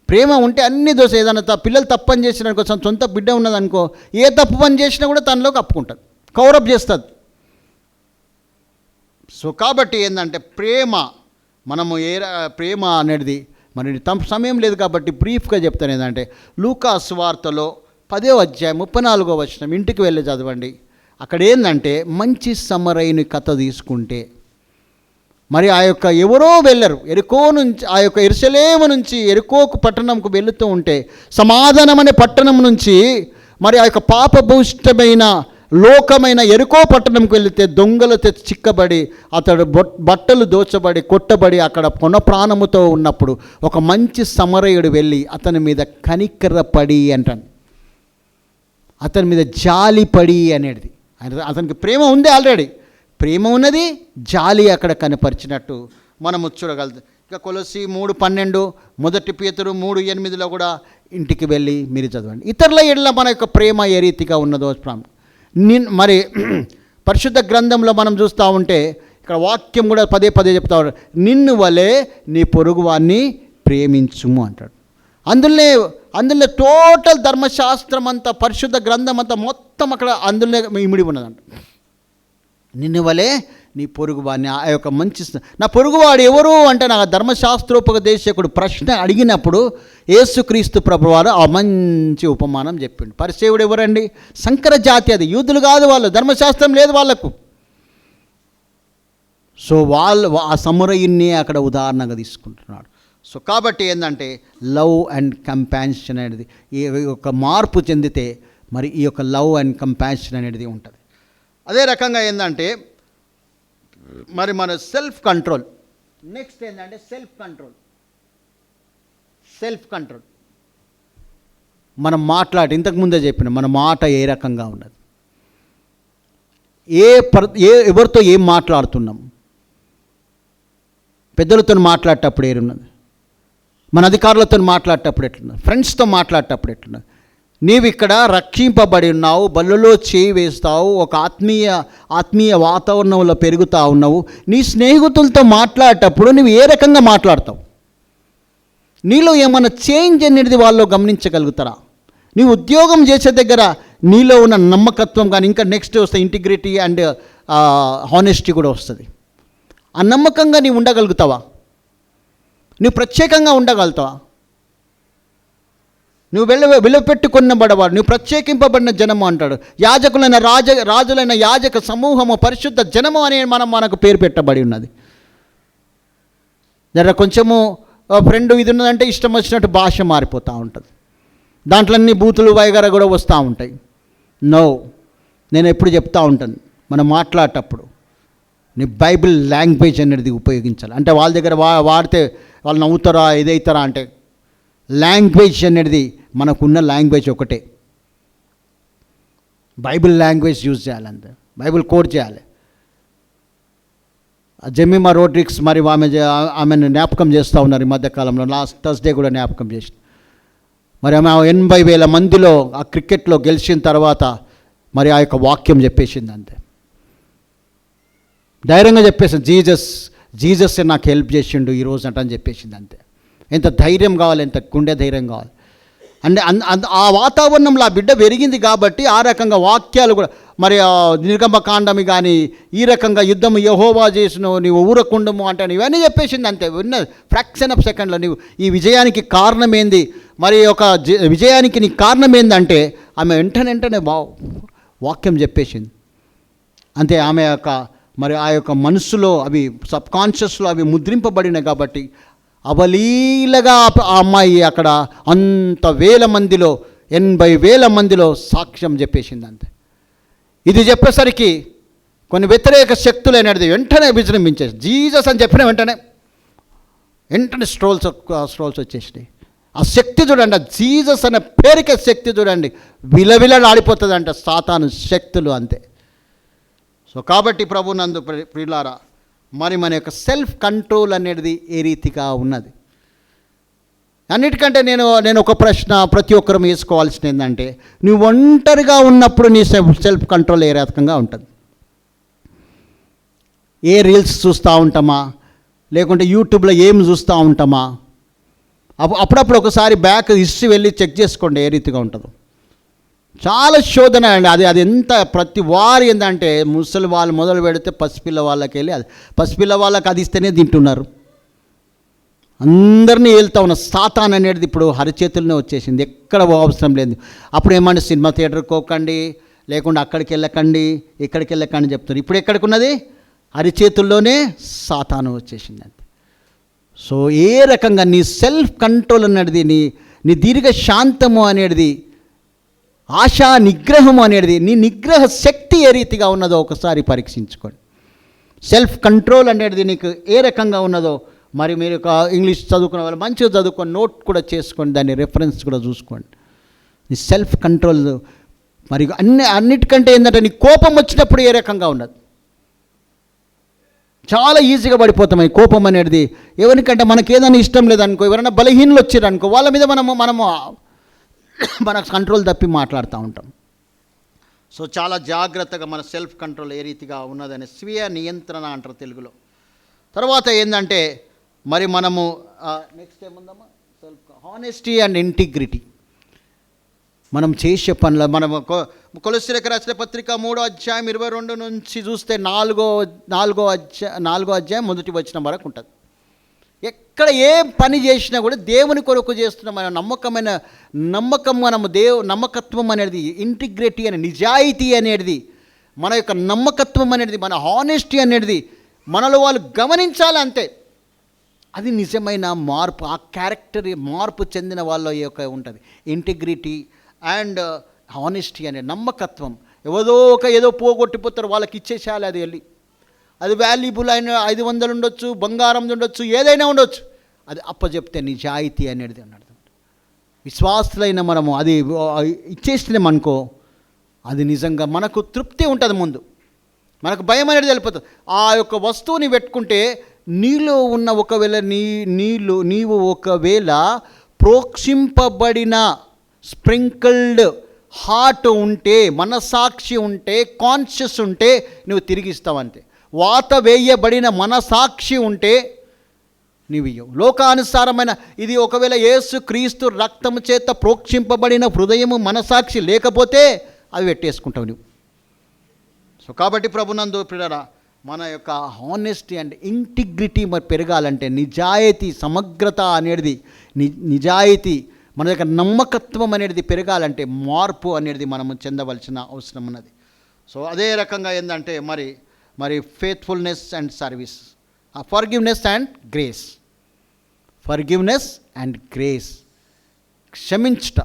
ప్రేమ ఉంటే అన్ని దోషం, ఏదైనా పిల్లలు తప్పు పని చేసినారనుకో, సొంత బిడ్డ ఉన్నదనుకో, ఏ తప్పు పని చేసినా కూడా తనలో కప్పుకుంటుంది, కవరప్ చేస్తుంది. సో కాబట్టి ఏంటంటే ప్రేమ, మనము ప్రేమ అనేది మరి సమయం లేదు కాబట్టి బ్రీఫ్గా చెప్తాను. ఏంటంటే లూకా సువార్తలో 10వ అధ్యాయం 34వ వచనం ఇంటికి వెళ్ళి చదవండి. అక్కడ ఏంటంటే మంచి సమరయుని కథ తీసుకుంటే, మరి ఆ యొక్క ఎవరో వెళ్ళరు ఎరుకో నుంచి, ఆ యొక్క యెరూషలేము నుంచి ఎరుకోకు పట్టణంకు వెళుతూ ఉంటే, సమాధానం అనే పట్టణం నుంచి మరి ఆ యొక్క పాపభూష్టమైన లోకమైన ఎరుకో పట్టణంకి వెళితే దొంగలు చిక్కబడి అతడు బట్టలు దోచబడి కొట్టబడి అక్కడ ప్రాణముతో ఉన్నప్పుడు ఒక మంచి సమరయుడు వెళ్ళి అతని మీద కనికరపడి అంటాను, అతని మీద జాలిపడి అనేది. అతనికి ప్రేమ ఉంది, ఆల్రెడీ ప్రేమ ఉన్నది, జాలి అక్కడ కనపరిచినట్టు మనము చూడగలుగుతాం. ఇక కొలసి 3:12, 1 పేతురు 3:8 కూడా ఇంటికి వెళ్ళి మీరు చదవండి. ఇతరుల ఎడల మన యొక్క ప్రేమ ఏ రీతిగా ఉన్నదో మరి పరిశుద్ధ గ్రంథంలో మనం చూస్తూ ఉంటే ఇక్కడ వాక్యం కూడా పదే చెప్తా ఉంటాడు, నిన్ను వలె నీ పొరుగువాన్ని ప్రేమించుము అంటాడు. అందులో టోటల్ ధర్మశాస్త్రం అంతా, పరిశుద్ధ గ్రంథం అంతా మొత్తం అక్కడ అందులో ఇమిడి ఉన్నదంట. నిన్ను వలె నీ పొరుగువాడిని, ఆ యొక్క మంచి నా పొరుగువాడు ఎవరు అంటే నాకు ధర్మశాస్త్రోపదేశకుడు ప్రశ్న అడిగినప్పుడు యేసుక్రీస్తు ప్రభువారు ఆ మంచి ఉపమానం చెప్పిండు. పరిసేవుడు ఎవరండి? సంకర జాతి, అది యూదులు కాదు, వాళ్ళు ధర్మశాస్త్రం లేదు వాళ్ళకు. సో వాళ్ళు ఆ సమరయుణ్ణి అక్కడ ఉదాహరణగా తీసుకుంటున్నాడు. సో కాబట్టి ఏంటంటే లవ్ అండ్ కంపాషన్ అనేది ఈ యొక్క మార్పు చెందితే మరి ఈ యొక్క లవ్ అండ్ కంపాషన్ అనేది ఉంటుంది. అదే రకంగా ఏంటంటే మరి మన సెల్ఫ్ కంట్రోల్. నెక్స్ట్ ఏంటంటే సెల్ఫ్ కంట్రోల్. మనం ఇంతకుముందే చెప్పిన మన మాట ఏ రకంగా ఉన్నది, ఎవరితో ఏం మాట్లాడుతున్నాం, పెద్దలతో మాట్లాడేటప్పుడు ఏరున్నది, మన అధికారులతో మాట్లాడేటప్పుడు ఎట్లున్నది, ఫ్రెండ్స్తో మాట్లాడేటప్పుడు ఎట్లున్నది. నీవు ఇక్కడ రక్షింపబడి ఉన్నావు, బల్లలో చేయి వేస్తావు, ఒక ఆత్మీయ వాతావరణంలో పెరుగుతూ ఉన్నావు. నీ స్నేహితులతో మాట్లాడేటప్పుడు నువ్వు ఏ రకంగా మాట్లాడతావు, నీలో ఏమైనా చేంజ్ అనేది వాళ్ళు గమనించగలుగుతారా? నీ ఉద్యోగం చేసే దగ్గర నీలో ఉన్న నమ్మకత్వం కానీ, ఇంకా నెక్స్ట్ వస్తే ఇంటిగ్రిటీ అండ్ హానెస్టీ కూడా వస్తుంది. ఆ నమ్మకంగా నీవు ఉండగలుగుతావా? నువ్వు ప్రత్యేకంగా ఉండగలుగుతావా? నువ్వు విలువపెట్టుకొనబడవాడు, నువ్వు ప్రత్యేకింపబడిన జనము అంటాడు. రాజులైన యాజక సమూహము, పరిశుద్ధ జనము అనే మనకు పేరు పెట్టబడి ఉన్నది. జర కొంచెము ఫ్రెండ్ ఇది ఉన్నదంటే ఇష్టం వచ్చినట్టు భాష మారిపోతూ ఉంటుంది, దాంట్లో అన్ని బూతులు వైగర కూడా వస్తూ ఉంటాయి. నేను ఎప్పుడు చెప్తూ ఉంటాను, మనం మాట్లాడేటప్పుడు నీ బైబిల్ లాంగ్వేజ్ అనేది ఉపయోగించాలి. అంటే వాళ్ళ దగ్గర వాడితే వాళ్ళు నవ్వుతారా ఇదవుతారా అంటే, లాంగ్వేజ్ అనేది మనకున్న లాంగ్వేజ్ ఒకటే, బైబిల్ లాంగ్వేజ్ యూజ్ చేయాలంటే, బైబిల్ కోడ్ చేయాలి. జెమిమా రోడ్రిక్స్ మరి ఆమెను జ్ఞాపకం చేస్తూ ఉన్నారు ఈ మధ్యకాలంలో. లాస్ట్ థర్స్డే కూడా జ్ఞాపకం చేసి, మరి ఆమె 80,000 మందిలో ఆ క్రికెట్లో గెలిచిన తర్వాత మరి ఆ యొక్క వాక్యం చెప్పేసింది. అంతే ధైర్యంగా చెప్పేసింది, జీసస్ నాకు హెల్ప్ చేసిండు ఈరోజు అని చెప్పేసింది. అంతే. ఎంత ధైర్యం కావాలి, ఎంత గుండె ధైర్యం కావాలి. అంటే ఆ వాతావరణంలో ఆ బిడ్డ పెరిగింది కాబట్టి ఆ రకంగా వాక్యాలు కూడా మరి నిర్గమకాండమి కానీ ఈ రకంగా యుద్ధము యెహోవా చేసిన నీవు ఊరకుండము అంటే ఇవన్నీ చెప్పేసింది అంతే. విన్న ఫ్రాక్షన్ ఆఫ్ సెకండ్లో నీవు ఈ విజయానికి కారణం ఏంది, మరి ఒక విజయానికి నీ కారణం ఏందంటే ఆమె వెంటనే వాక్యం చెప్పేసింది అంతే. ఆమె యొక్క మరి ఆ యొక్క మనసులో అవి సబ్కాన్షియస్లో అవి ముద్రింపబడినాయి కాబట్టి అవలీలగా ఆ అమ్మాయి అక్కడ అంత వేల మందిలో 80,000 మందిలో సాక్ష్యం చెప్పేసింది అంతే. ఇది చెప్పేసరికి కొన్ని వ్యతిరేక శక్తులు అనేది వెంటనే విజృంభించేసి జీసస్ అని చెప్పిన వెంటనే స్ట్రోల్స్ వచ్చేసినాయి. ఆ శక్తి చూడండి, ఆ జీసస్ అనే పేరుకే శక్తి చూడండి విలవిలలాడిపోతుంది అంట సాతాను శక్తులు అంతే. సో కాబట్టి ప్రభునందు ప్రియులారా, మరి మన యొక్క సెల్ఫ్ కంట్రోల్ అనేది ఏ రీతిగా ఉన్నది. అన్నిటికంటే నేను ఒక ప్రశ్న ప్రతి ఒక్కరూ వేసుకోవాల్సింది ఏంటంటే, నువ్వు ఒంటరిగా ఉన్నప్పుడు నీ సెల్ఫ్ కంట్రోల్ ఏ రకంగా ఉంటుంది? ఏ రీల్స్ చూస్తూ ఉంటామా, లేకుంటే యూట్యూబ్లో ఏం చూస్తూ ఉంటామా? అప్పుడప్పుడు ఒకసారి బ్యాక్ హిస్టరీ వెళ్ళి చెక్ చేసుకోండి ఏ రీతిగా ఉంటుందో. చాలా శోధన అండి అది ఎంత ప్రతి వారు ఏంటంటే ముసలి వాళ్ళు మొదలు పెడితే పసిపిల్ల వాళ్ళకి వెళ్ళి అది పసిపిల్ల వాళ్ళకి అది ఇస్తేనే తింటున్నారు. అందరినీ వెళ్తా ఉన్న సాతాన్ అనేది ఇప్పుడు అరచేతుల్లోనే వచ్చేసింది, ఎక్కడ అవసరం లేదు. అప్పుడు ఏమంటే సినిమా థియేటర్కి పోకండి, లేకుండా అక్కడికి వెళ్ళకండి, ఇక్కడికి వెళ్ళకండి చెప్తారు. ఇప్పుడు ఎక్కడికి ఉన్నది? అరచేతుల్లోనే సాతాను వచ్చేసింది అంతే. సో ఏ రకంగా నీ సెల్ఫ్ కంట్రోల్ అనేది నీ దీర్ఘ శాంతము అనేది ఆశా నిగ్రహం అనేది నీ నిగ్రహ శక్తి ఏ రీతిగా ఉన్నదో ఒకసారి పరీక్షించుకోండి. సెల్ఫ్ కంట్రోల్ అనేది నీకు ఏ రకంగా ఉన్నదో మరి మీరు ఇంగ్లీష్ చదువుకునే వాళ్ళు మంచిగా చదువుకొని నోట్ కూడా చేసుకోండి, దాన్ని రెఫరెన్స్ కూడా చూసుకోండి. నీ సెల్ఫ్ కంట్రోల్ మరి అన్నిటికంటే ఏంటంటే నీ కోపం వచ్చినప్పుడు ఏ రకంగా ఉన్నది. చాలా ఈజీగా పడిపోతాం ఈ కోపం అనేది. ఎవరికంటే మనకి ఏదైనా ఇష్టం లేదనుకో, ఎవరైనా బలహీనలు వచ్చారనుకో, వాళ్ళ మీద మనము మనకు కంట్రోల్ తప్పి మాట్లాడుతూ ఉంటాం. సో చాలా జాగ్రత్తగా మన సెల్ఫ్ కంట్రోల్ ఏ రీతిగా ఉన్నదని స్వీయ నియంత్రణ అంటారు తెలుగులో. తర్వాత ఏంటంటే మరి మనము నెక్స్ట్ ఏముందమ్మా, సెల్ఫ్ హానెస్టీ అండ్ ఇంటిగ్రిటీ. మనం చేసే పనులు మనం కొలస్సీలకు రాసిన పత్రిక 3:22 నుంచి చూస్తే 4వ అధ్యాయం 1వ వచనం వరకు ఉంటుంది. ఎక్కడ ఏ పని చేసినా కూడా దేవుని కొరకు చేస్తున్న మన నమ్మకం మనము నమ్మకత్వం అనేది, ఇంటిగ్రిటీ అనే నిజాయితీ అనేది, మన యొక్క నమ్మకత్వం అనేది, మన హానెస్టీ అనేది మనలో వాళ్ళు గమనించాలి అంతే. అది నిజమైన మార్పు, ఆ క్యారెక్టర్ మార్పు చెందిన వాళ్ళ యొక్క ఉంటుంది ఇంటిగ్రిటీ అండ్ హానెస్టీ అనే నమ్మకత్వం. ఏదో పోగొట్టిపోతారు, వాళ్ళకి ఇచ్చేసేయాలి అది వెళ్ళి. అది వాల్యుబుల్ అయిన 500 ఉండొచ్చు, బంగారం ఉండొచ్చు, ఏదైనా ఉండొచ్చు, అది అప్పచెప్తే నిజాయితీ అనేది అన్నాడు. విశ్వాసులైన మనము అది ఇచ్చేసినామనుకో, అది నిజంగా మనకు తృప్తి ఉంటుంది. ముందు మనకు భయం అనేది వెళ్ళిపోతుంది. ఆ యొక్క వస్తువుని పెట్టుకుంటే నీలో ఉన్న ఒకవేళ నీవు ఒకవేళ ప్రోక్షింపబడిన స్ప్రింకిల్డ్ హార్ట్ ఉంటే, మనసాక్షి ఉంటే, కాన్షియస్ ఉంటే నువ్వు తిరిగిస్తావంతే. వాత వేయబడిన మనసాక్షి ఉంటే నీవు ఇయ్యవు. లోకానుసారమైన ఇది ఒకవేళ యేసు క్రీస్తు రక్తము చేత ప్రోక్షింపబడిన హృదయము మనసాక్షి లేకపోతే అవి పెట్టేసుకుంటావు నువ్వు. సో కాబట్టి ప్రభునందు ప్రియులారా, మన యొక్క హానెస్టీ అండ్ ఇంటిగ్రిటీ మరి పెరగాలంటే నిజాయితీ, సమగ్రత అనేది, నిజాయితీ, మన యొక్క నమ్మకత్వం అనేది పెరగాలంటే మార్పు అనేది మనము చెందవలసిన అవసరం ఉన్నది. సో అదే రకంగా ఏంటంటే మరి faithfulness and service, forgiveness and grace. Forgiveness and grace, క్షమించట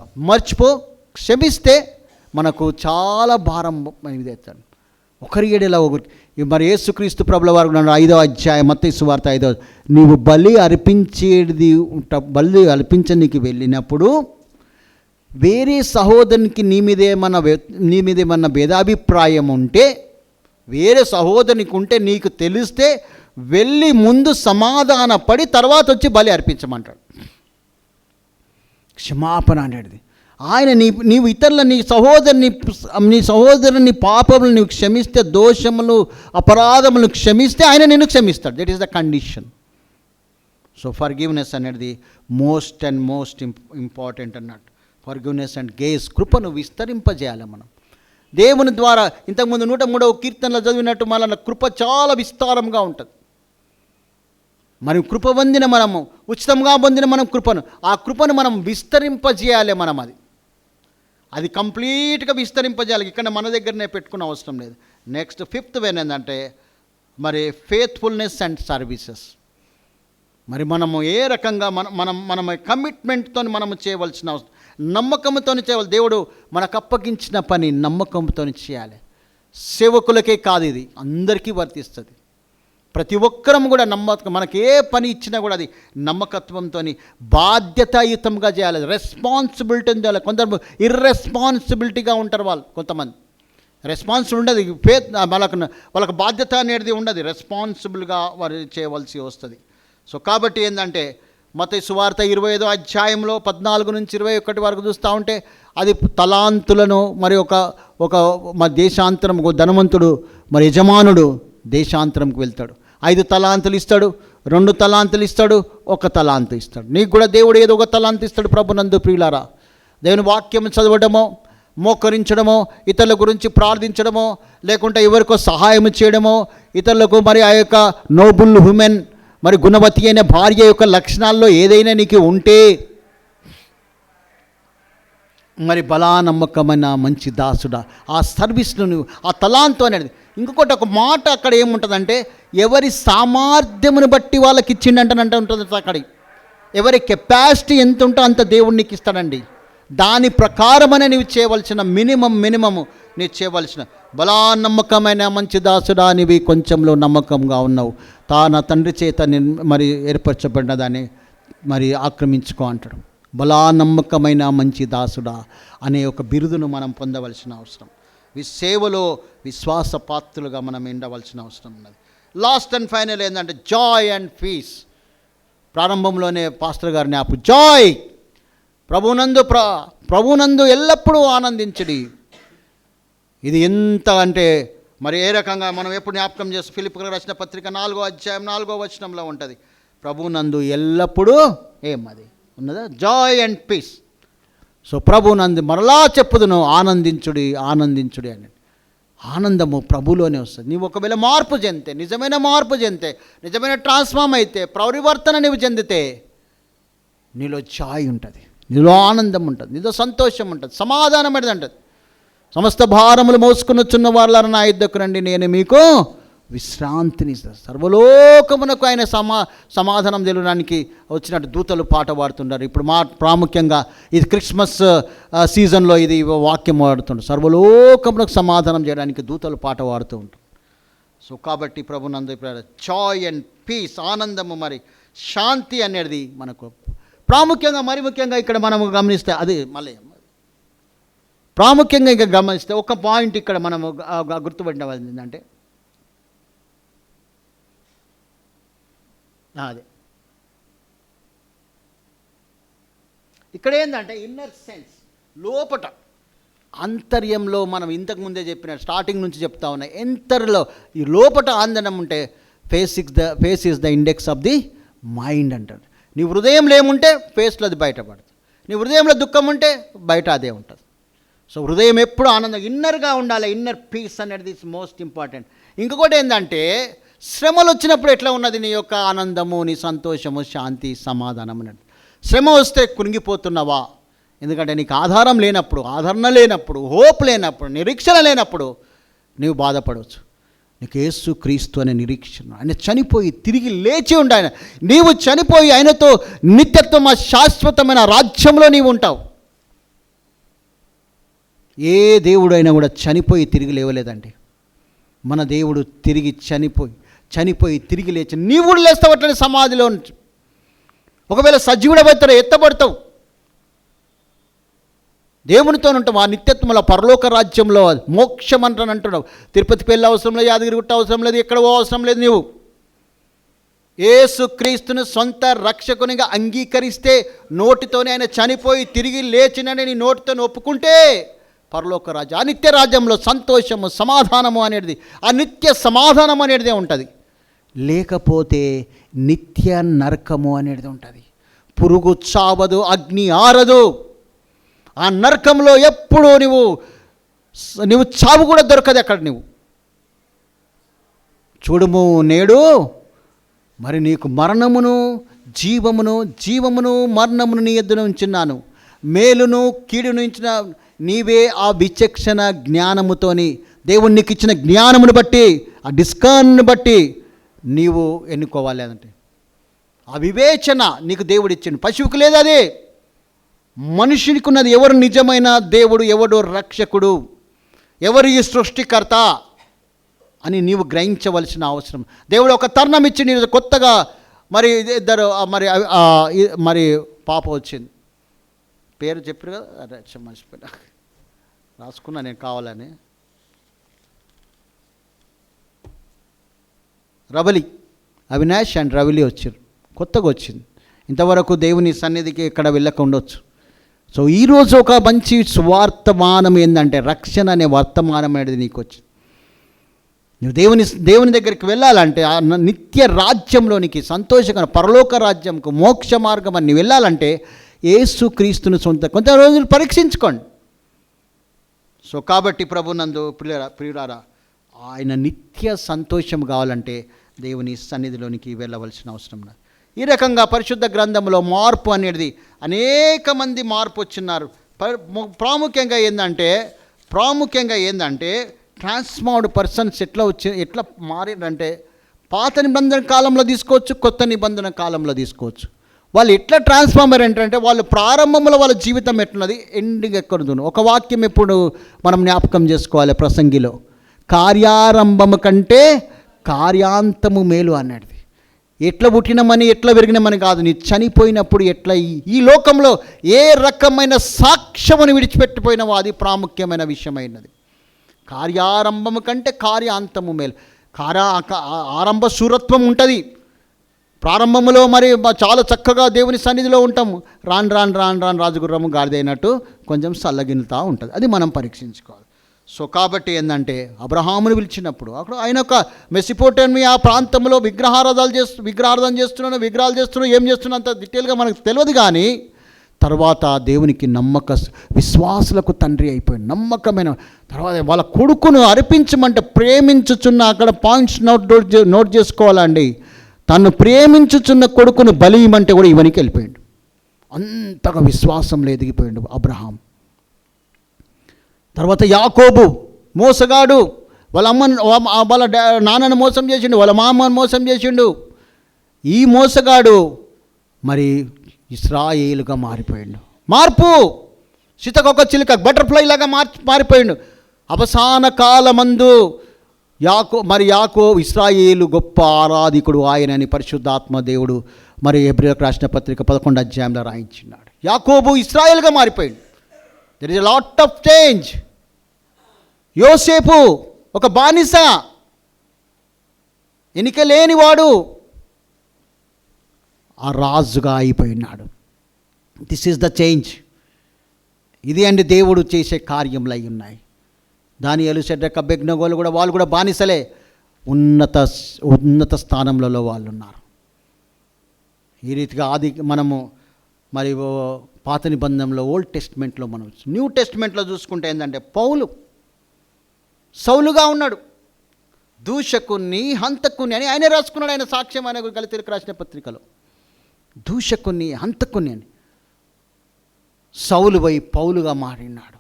క్షమిస్తే మనకు చాలా భారం ఇది ఎత్తాడు. ఒకరి ఏడేలా ఒకరి. మరి యేసుక్రీస్తు ప్రభుల వారు 5వ అధ్యాయం మత్తయి సువార్త 5వ, నీవు బలి అర్పించనీకి వెళ్ళినప్పుడు వేరే సహోదరునికి నీ మీదేమన్నా భేదాభిప్రాయం ఉంటే, వేరే సహోదరునికి ఉంటే నీకు తెలిస్తే వెళ్ళి ముందు సమాధాన పడి తర్వాత వచ్చి బలి అర్పించమంటాడు. క్షమాపణ అనేది ఆయన నీవు ఇతరుల నీ సహోదరుని పాపములు నీవు క్షమిస్తే, దోషములు అపరాధములు క్షమిస్తే ఆయన నిన్ను క్షమిస్తాడు. That is the condition. So forgiveness అనేది మోస్ట్ ఇంపార్టెంట్ అన్నట్టు. ఫర్గివ్నెస్ అండ్ గ్రేస్, కృపను విస్తరింపజేయాలి మనం దేవుని ద్వారా. ఇంతకుముందు 103వ కీర్తనలో చదివినట్టు మన కృప చాలా విస్తారంగా ఉంటుంది. మరి కృప పొందిన మనము, ఉచితంగా పొందిన మనం ఆ కృపను మనం విస్తరింపజేయాలి. మనం అది కంప్లీట్గా విస్తరింపజేయాలి. ఇక్కడ మన దగ్గరనే పెట్టుకునే అవసరం లేదు. నెక్స్ట్ 5th వే ఏంటంటే మరి ఫెయిత్ఫుల్నెస్ అండ్ సర్వీసెస్. మరి మనము ఏ రకంగా మనం కమిట్మెంట్తో మనము చేయవలసిన అవసరం, నమ్మకంతో చేయాలి. దేవుడు మనకు అప్పగించిన పని నమ్మకంతో చేయాలి. సేవకులకే కాదు, ఇది అందరికీ వర్తిస్తుంది. ప్రతి ఒక్కరం కూడా మనకి ఏ పని ఇచ్చినా కూడా అది నమ్మకత్వంతో బాధ్యతాయుతంగా చేయాలి. రెస్పాన్సిబిలిటీని చేయాలి. కొందరు ఇర్రెస్పాన్సిబిలిటీగా ఉంటారు. కొంతమంది రెస్పాన్సిబుల్ ఉండదు, వాళ్ళకు బాధ్యత అనేది ఉండదు, రెస్పాన్సిబుల్గా వారు చేయవలసి వస్తుంది. సో కాబట్టి ఏంటంటే మత్తయి సువార్త 25వ అధ్యాయంలో 14 నుంచి 21 వరకు చూస్తూ ఉంటే అది తలాంతులను మరి ఒక దేశాంతరం, ధనవంతుడు మరి యజమానుడు దేశాంతరంకి వెళ్తాడు. 5 తలాంతులు ఇస్తాడు, 2 తలాంతులు ఇస్తాడు, 1 తలాంతు ఇస్తాడు. నీకు కూడా దేవుడు ఏదో ఒక తలాంతు ఇస్తాడు. ప్రభునందు ప్రియులారా, దేవుని వాక్యం చదవడమో, మోకరించడమో, ఇతరుల గురించి ప్రార్థించడమో, లేకుంటే ఎవరికో సహాయం చేయడమో, ఇతరులకు మరి ఆ యొక్క నోబుల్ హ్యూమెన్ మరి గుణవతి అయిన భార్య యొక్క లక్షణాల్లో ఏదైనా నీకు ఉంటే మరి బలా నమ్మకమైన మంచి దాసుడా, ఆ సర్వీస్ను నువ్వు ఆ తలాంతు అనేది. ఇంకొకటి ఒక మాట అక్కడ ఏముంటుందంటే ఎవరి సామర్థ్యమును బట్టి వాళ్ళకి ఇచ్చిండంటే ఉంటుంది అక్కడ. ఎవరి కెపాసిటీ ఎంత ఉంటో అంత దేవుడు నీకు ఇస్తాడండి. దాని ప్రకారమనే నీవు చేయవలసిన మినిమము నీవు చేయవలసిన. బలా నమ్మకమైన మంచి దాసుడా, నీవి కొంచెంలో నమ్మకంగా ఉన్నావు, నా తండ్రి చేత మరి ఏర్పరచబడిన దాన్ని మరి ఆక్రమించుకో అంటాడు. బలా నమ్మకమైన మంచి దాసుడా అనే ఒక బిరుదును మనం పొందవలసిన అవసరం. సేవలో విశ్వాసపాత్రులుగా మనం ఉండవలసిన అవసరం ఉన్నది. లాస్ట్ అండ్ ఫైనల్ ఏంటంటే జాయ్ అండ్ పీస్. ప్రారంభంలోనే పాస్టర్ గారిని జాయ్, ప్రభునందు ఎల్లప్పుడూ ఆనందించడి. ఇది ఎంత అంటే మరి ఏ రకంగా మనం ఎప్పుడు జ్ఞాపకం చేస్తాం. ఫిలిప్పీయులకు రాసిన పత్రిక 4వ అధ్యాయం 4వ వచనంలో ఉంటుంది, ప్రభునందు ఎల్లప్పుడూ అది ఉన్నదా, జాయ్ అండ్ పీస్. సో ప్రభునందు మరలా చెప్పుదును, ఆనందించుడి అని. ఆనందము ప్రభులోనే వస్తుంది. నీవు ఒకవేళ మార్పు చెందితే, నిజమైన మార్పు చెందితే, నిజమైన ట్రాన్స్ఫార్మ్ అయితే, పరివర్తన నీవు చెందితే నీలో జాయ్ ఉంటుంది, నీలో ఆనందం ఉంటుంది, నీలో సంతోషం ఉంటుంది, సమాధానం అనేది ఉంటుంది. సమస్త భారములు మోసుకునొచ్చున్న వాళ్ళ నా యుద్ధకు రండి, నేను మీకు విశ్రాంతిని ఇస్తాను. సర్వలోకమునకు ఆయన సమాధానం తెలియడానికి వచ్చినట్టు దూతలు పాట పాడుతుంటారు. ఇప్పుడు ప్రాముఖ్యంగా ఇది క్రిస్మస్ సీజన్లో ఇది వాక్యం పాడుతుంటారు. సర్వలోకమునకు సమాధానం చేయడానికి దూతలు పాట పాడుతూ ఉంటారు. సో కాబట్టి ప్రభునందు జాయ్ అండ్ పీస్, ఆనందము మరి శాంతి అనేది మనకు ప్రాముఖ్యంగా, మరి ముఖ్యంగా ఇక్కడ మనము గమనిస్తే అది మళ్ళీ ప్రాముఖ్యంగా ఇంకా గమనిస్తే ఒక పాయింట్ ఇక్కడ మనము గుర్తుపడినది ఏంటంటే అదే ఇక్కడ ఏంటంటే ఇన్నర్ సెన్స్, లోపట అంతర్యంలో మనం ఇంతకుముందే చెప్పిన స్టార్టింగ్ నుంచి చెప్తా ఉన్నాయి. ఎంతర్లో ఈ లోపట ఆనందం ఉంటే face is the index of the mind అంటారు. నీ హృదయంలో ఏముంటే ఫేస్లో అది బయటపడుతుంది. నీ హృదయంలో దుఃఖం ఉంటే బయట అదే ఉంటుంది. సో హృదయం ఎప్పుడు ఆనందం, ఇన్నర్గా ఉండాలి. ఇన్నర్ పీస్ అనేది ఇస్ మోస్ట్ ఇంపార్టెంట్. ఇంకొకటి ఏంటంటే శ్రమలు వచ్చినప్పుడు ఎట్లా ఉన్నది నీ యొక్క ఆనందము, నీ సంతోషము, శాంతి, సమాధానం అనేది. శ్రమ వస్తే కునిగిపోతున్నావా? ఎందుకంటే నీకు ఆధారం లేనప్పుడు, ఆదరణ లేనప్పుడు, హోప్ లేనప్పుడు, నిరీక్షణ లేనప్పుడు నీవు బాధపడవచ్చు. నీకు యేసు క్రీస్తు అనే నిరీక్షణ, ఆయన చనిపోయి తిరిగి లేచి ఉండి, ఆయన నీవు చనిపోయి ఆయనతో నిత్యత్వం ఆ శాశ్వతమైన రాజ్యంలో నీవు ఉంటావు. ఏ దేవుడైనా కూడా చనిపోయి తిరిగి లేవలేదండి. మన దేవుడు తిరిగి చనిపోయి తిరిగి లేచి నీవు కూడా లేస్తావు అట్లనే సమాధిలో నుంచి. ఒకవేళ సజీవుడవుతావు, ఎత్తబడతావు, దేవునితో ఉంటాం ఆ నిత్యత్వంలో పరలోక రాజ్యంలో. మోక్షం అంటున్నావు. తిరుపతి పెళ్ళి అవసరం లేదు, యాదగిరి గుట్ట అవసరం లేదు, ఎక్కడ అవసరం లేదు. నీవు యేసు క్రీస్తును సొంత రక్షకునిగా అంగీకరిస్తే, నోటితోనే ఆయన చనిపోయి తిరిగి లేచినని నీ నోటితో ఒప్పుకుంటే పరలోక రాజ్యం, ఆ నిత్య రాజ్యంలో సంతోషము, సమాధానము అనేది, ఆ నిత్య సమాధానం అనేదే ఉంటుంది. లేకపోతే నిత్య నరకము అనేది ఉంటుంది. పురుగు చావదు, అగ్ని ఆరదు. ఆ నరకంలో ఎప్పుడూ నువ్వు చావు కూడా దొరకదు అక్కడ. నువ్వు చూడుము, నేడు మరి నీకు మరణమును జీవమును మరణమును నీ ఎద్దున ఉంచున్నాను, మేలును కీడును ఇచ్చిన నీవే ఆ విచక్షణ జ్ఞానముతోని, దేవుడు నీకు ఇచ్చిన జ్ఞానమును బట్టి, ఆ డిస్కర్న్ని బట్టి నీవు ఎన్నుకోవాలి. అంటే ఆ వివేచన నీకు దేవుడు ఇచ్చిండు. పశువుకు లేదు అదే. మనుషునికి ఉన్నది. ఎవరు నిజమైన దేవుడు, ఎవడు రక్షకుడు, ఎవరు ఈ సృష్టికర్త అని నీవు గ్రహించవలసిన అవసరం. దేవుడు ఒక తరుణం ఇచ్చి నీ కొత్తగా మరి ఇద్దరు మరి పాప వచ్చింది. పేరు చెప్పారు కదా, అరే మర్చిపోయినా, రాసుకున్నా నేను కావాలని. రవలి, అవినాష్ అండ్ రవలి వచ్చారు, కొత్తగా వచ్చింది. ఇంతవరకు దేవుని సన్నిధికి ఇక్కడ వెళ్ళక ఉండొచ్చు. సో ఈరోజు ఒక మంచి సువార్తమానం ఏంటంటే, రక్షణ అనే వర్తమానం అనేది నీకు వచ్చింది. నువ్వు దేవుని దగ్గరికి వెళ్ళాలంటే, ఆ నిత్య రాజ్యంలోనికి, సంతోషకర పరలోక రాజ్యంకు, మోక్ష మార్గం అని వెళ్ళాలంటే యేసు క్రీస్తును కొంత రోజులు పరీక్షించుకోండి. సో కాబట్టి ప్రభునందు ప్రియులారా, ఆయన నిత్య సంతోషం కావాలంటే దేవుని సన్నిధిలోనికి వెళ్ళవలసిన అవసరం లేదు. ఈ రకంగా పరిశుద్ధ గ్రంథంలో మార్పు అనేది అనేక మంది మార్పు వచ్చిన్నారు. ప్రాముఖ్యంగా ఏంటంటే ట్రాన్స్ఫార్మ్డ్ పర్సన్స్ ఎట్లా మారిందంటే, పాత నిబంధన కాలంలో తీసుకోవచ్చు, కొత్త నిబంధన కాలంలో తీసుకోవచ్చు. వాళ్ళు ఎట్లా ట్రాన్స్ఫార్మర్ అంటే, వాళ్ళు ప్రారంభంలో వాళ్ళ జీవితం ఎట్లున్నది, ఎండింగ్ ఎక్కడుందో. ఒక వాక్యం ఎప్పుడు మనం జ్ఞాపకం చేసుకోవాలి ప్రసంగిలో, కార్యారంభము కంటే కార్యాంతము మేలు అన్నది. ఎట్లా పుట్టినమని ఎట్లా పెరిగినామని కాదు, నీ చనిపోయినప్పుడు ఎట్లా ఈ లోకంలో ఏ రకమైన సాక్ష్యమును విడిచిపెట్టిపోయినావో అది ప్రాముఖ్యమైన విషయమైనది. కార్యారంభము కంటే కార్యాంతము మేలు. ఆరంభ శూరత్వం ఉంటుంది. ప్రారంభంలో మరి చాలా చక్కగా దేవుని సన్నిధిలో ఉంటాము. రాను రాజుగుర్రము గాడిదైనట్టు కొంచెం సల్లగిలుతూ ఉంటుంది. అది మనం పరీక్షించుకోవాలి. సో కాబట్టి ఏంటంటే, అబ్రహామును పిలిచినప్పుడు అక్కడ ఆయన ఒక మెసిపోటేమియా ఆ ప్రాంతంలో విగ్రహాలు చేస్తున్నాను, ఏం చేస్తున్నా అంత డీటెయిల్గా మనకు తెలియదు. కానీ తర్వాత దేవునికి విశ్వాసులకు తండ్రి అయిపోయింది. నమ్మకమైన తర్వాత వాళ్ళ కొడుకును అర్పించమంటే ప్రేమించుచున్న, అక్కడ పాయింట్స్ నోట్ చేసుకోవాలండి. తను ప్రేమించుచున్న కొడుకును బలియమంటే కూడా ఇవనికి వెళ్ళిపోయాడు. అంతగా విశ్వాసంలో ఎదిగిపోయాడు అబ్రహాం. తర్వాత యాకోబు మోసగాడు, వాళ్ళ నాన్నను మోసం చేసిండు, వాళ్ళ మామను మోసం చేసిండు. ఈ మోసగాడు మరి ఇశ్రాయేలుగా మారిపోయాడు. మార్పు సీతకొక చిలుక బటర్ఫ్లై లాగా మారిపోయాడు. అవసాన కాలమందు యాకో ఇశ్రాయేలు గొప్ప ఆరాధికుడు ఆయనని పరిశుద్ధాత్మ దేవుడు మరి హెబ్రీయులకు రాసిన పత్రిక 11వ అధ్యాయంలో రాయించినాడు. యాకోబు ఇశ్రాయేలుగా మారిపోయాడు. There is a lot of change. యోసేపు ఒక బానిస, ఎన్నిక లేనివాడు, ఆ రాజుగా అయిపోయినాడు. This is the change. ఇది అండి దేవుడు చేసే కార్యములు అయి ఉన్నాయి. దానియేలు, షడ్రక్, అబేద్నెగోలు కూడా వాళ్ళు కూడా బానిసలే, ఉన్నత స్థానంలో వాళ్ళు ఉన్నారు. ఈ రీతిగా మనము మరి పాత నిబంధనలో ఓల్డ్ టెస్ట్మెంట్లో మనం న్యూ టెస్ట్మెంట్లో చూసుకుంటే ఏంటంటే, సౌలుగా ఉన్నాడు, దూషకుని హంతకుని అని ఆయన రాసుకున్నాడు. ఆయన సాక్ష్యం ఆయన గలతీయులకు రాసిన పత్రికలో, దూషకుని హంతకుని అని. సౌలుపై పౌలుగా మారినాడు.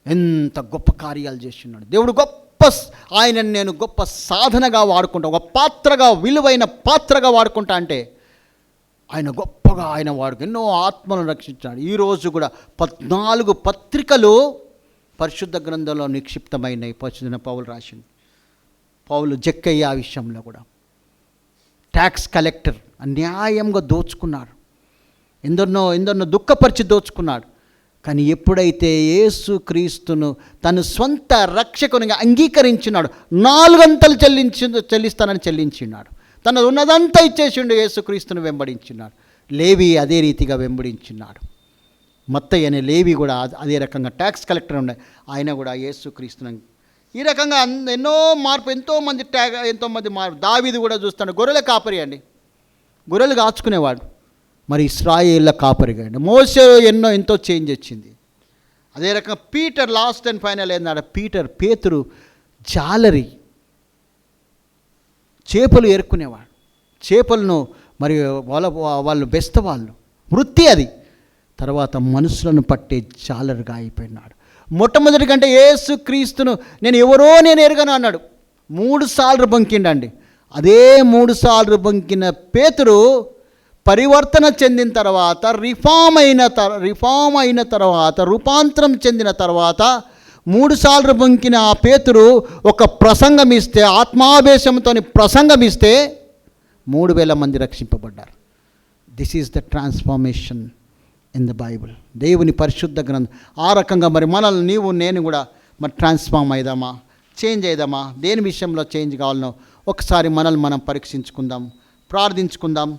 ఎంత గొప్ప కార్యాలు చేస్తున్నాడు దేవుడు. ఆయనను నేను గొప్ప సాధనగా వాడుకుంటా, ఒక పాత్రగా, విలువైన పాత్రగా వాడుకుంటా అంటే ఆయన గొప్పగా ఎన్నో ఆత్మలను రక్షించాడు. ఈరోజు కూడా 14 పత్రికలు పరిశుద్ధ గ్రంథంలో నిక్షిప్తమైనవి. పరిశుద్ధ పౌలు రాసింది. పౌలు జక్కయ్య విషయంలో కూడా ట్యాక్స్ కలెక్టర్ అన్యాయంగా దోచుకున్నాడు, ఎందరినో దుఃఖపరిచి దోచుకున్నాడు. కానీ ఎప్పుడైతే యేసు క్రీస్తును తను సొంత రక్షకునిగా అంగీకరించినాడు, 4 అంతలు చెల్లిస్తానని చెల్లించినాడు. తన ఉన్నదంతా ఇచ్చేసిండు, యేసు క్రీస్తును వెంబడించినాడు. లేవి అదే రీతిగా వెంబడించినాడు. మత్తయి అనే లేవి కూడా అదే రకంగా ట్యాక్స్ కలెక్టర్ ఉండే, ఆయన కూడా యేసు క్రీస్తును ఈ రకంగా ఎన్నో మార్పు, ఎంతోమంది మార్పు. దావీదు కూడా చూస్తాడు, గొర్రెల కాపరి అండి, గొర్రెలు కాచుకునేవాడు. మరి ఇశ్రాయేళ్ల కాపరిగా. మోషే ఎంతో చేంజ్ వచ్చింది. అదే రకంగా పీటర్ లాస్ట్ అండ్ ఫైనల్ ఏంటంటే పేతురు జాలరి, చేపలు ఏరుకునేవాడు. చేపలను మరి వాళ్ళు బెస్తవాళ్ళు, వృత్తి అది. తర్వాత మనుషులను పట్టే జాలరుగా అయిపోయినాడు. మొట్టమొదటి కంటే యేసు క్రీస్తును నేను ఎరగను అన్నాడు. 3 సార్లు బొంకిండండి. అదే 3 సార్లు బొంకిన పేతురు పరివర్తన చెందిన తర్వాత, రూపాంతరం చెందిన తర్వాత 3 సార్లు బొంకిన ఆ పేతురు ఒక ప్రసంగమిస్తే, ఆత్మావేశంతో ప్రసంగమిస్తే 3000 మంది రక్షింపబడ్డారు. This is the transformation in the Bible. దేవుని పరిశుద్ధ గ్రంథం. ఆ రకంగా మరి మనల్ని నేను కూడా మరి ట్రాన్స్ఫార్మ్ అయిదామా, చేంజ్ అయిదామా, దేని విషయంలో చేంజ్ కావాలనో ఒకసారి మనల్ని మనం పరీక్షించుకుందాం, ప్రార్థించుకుందాం.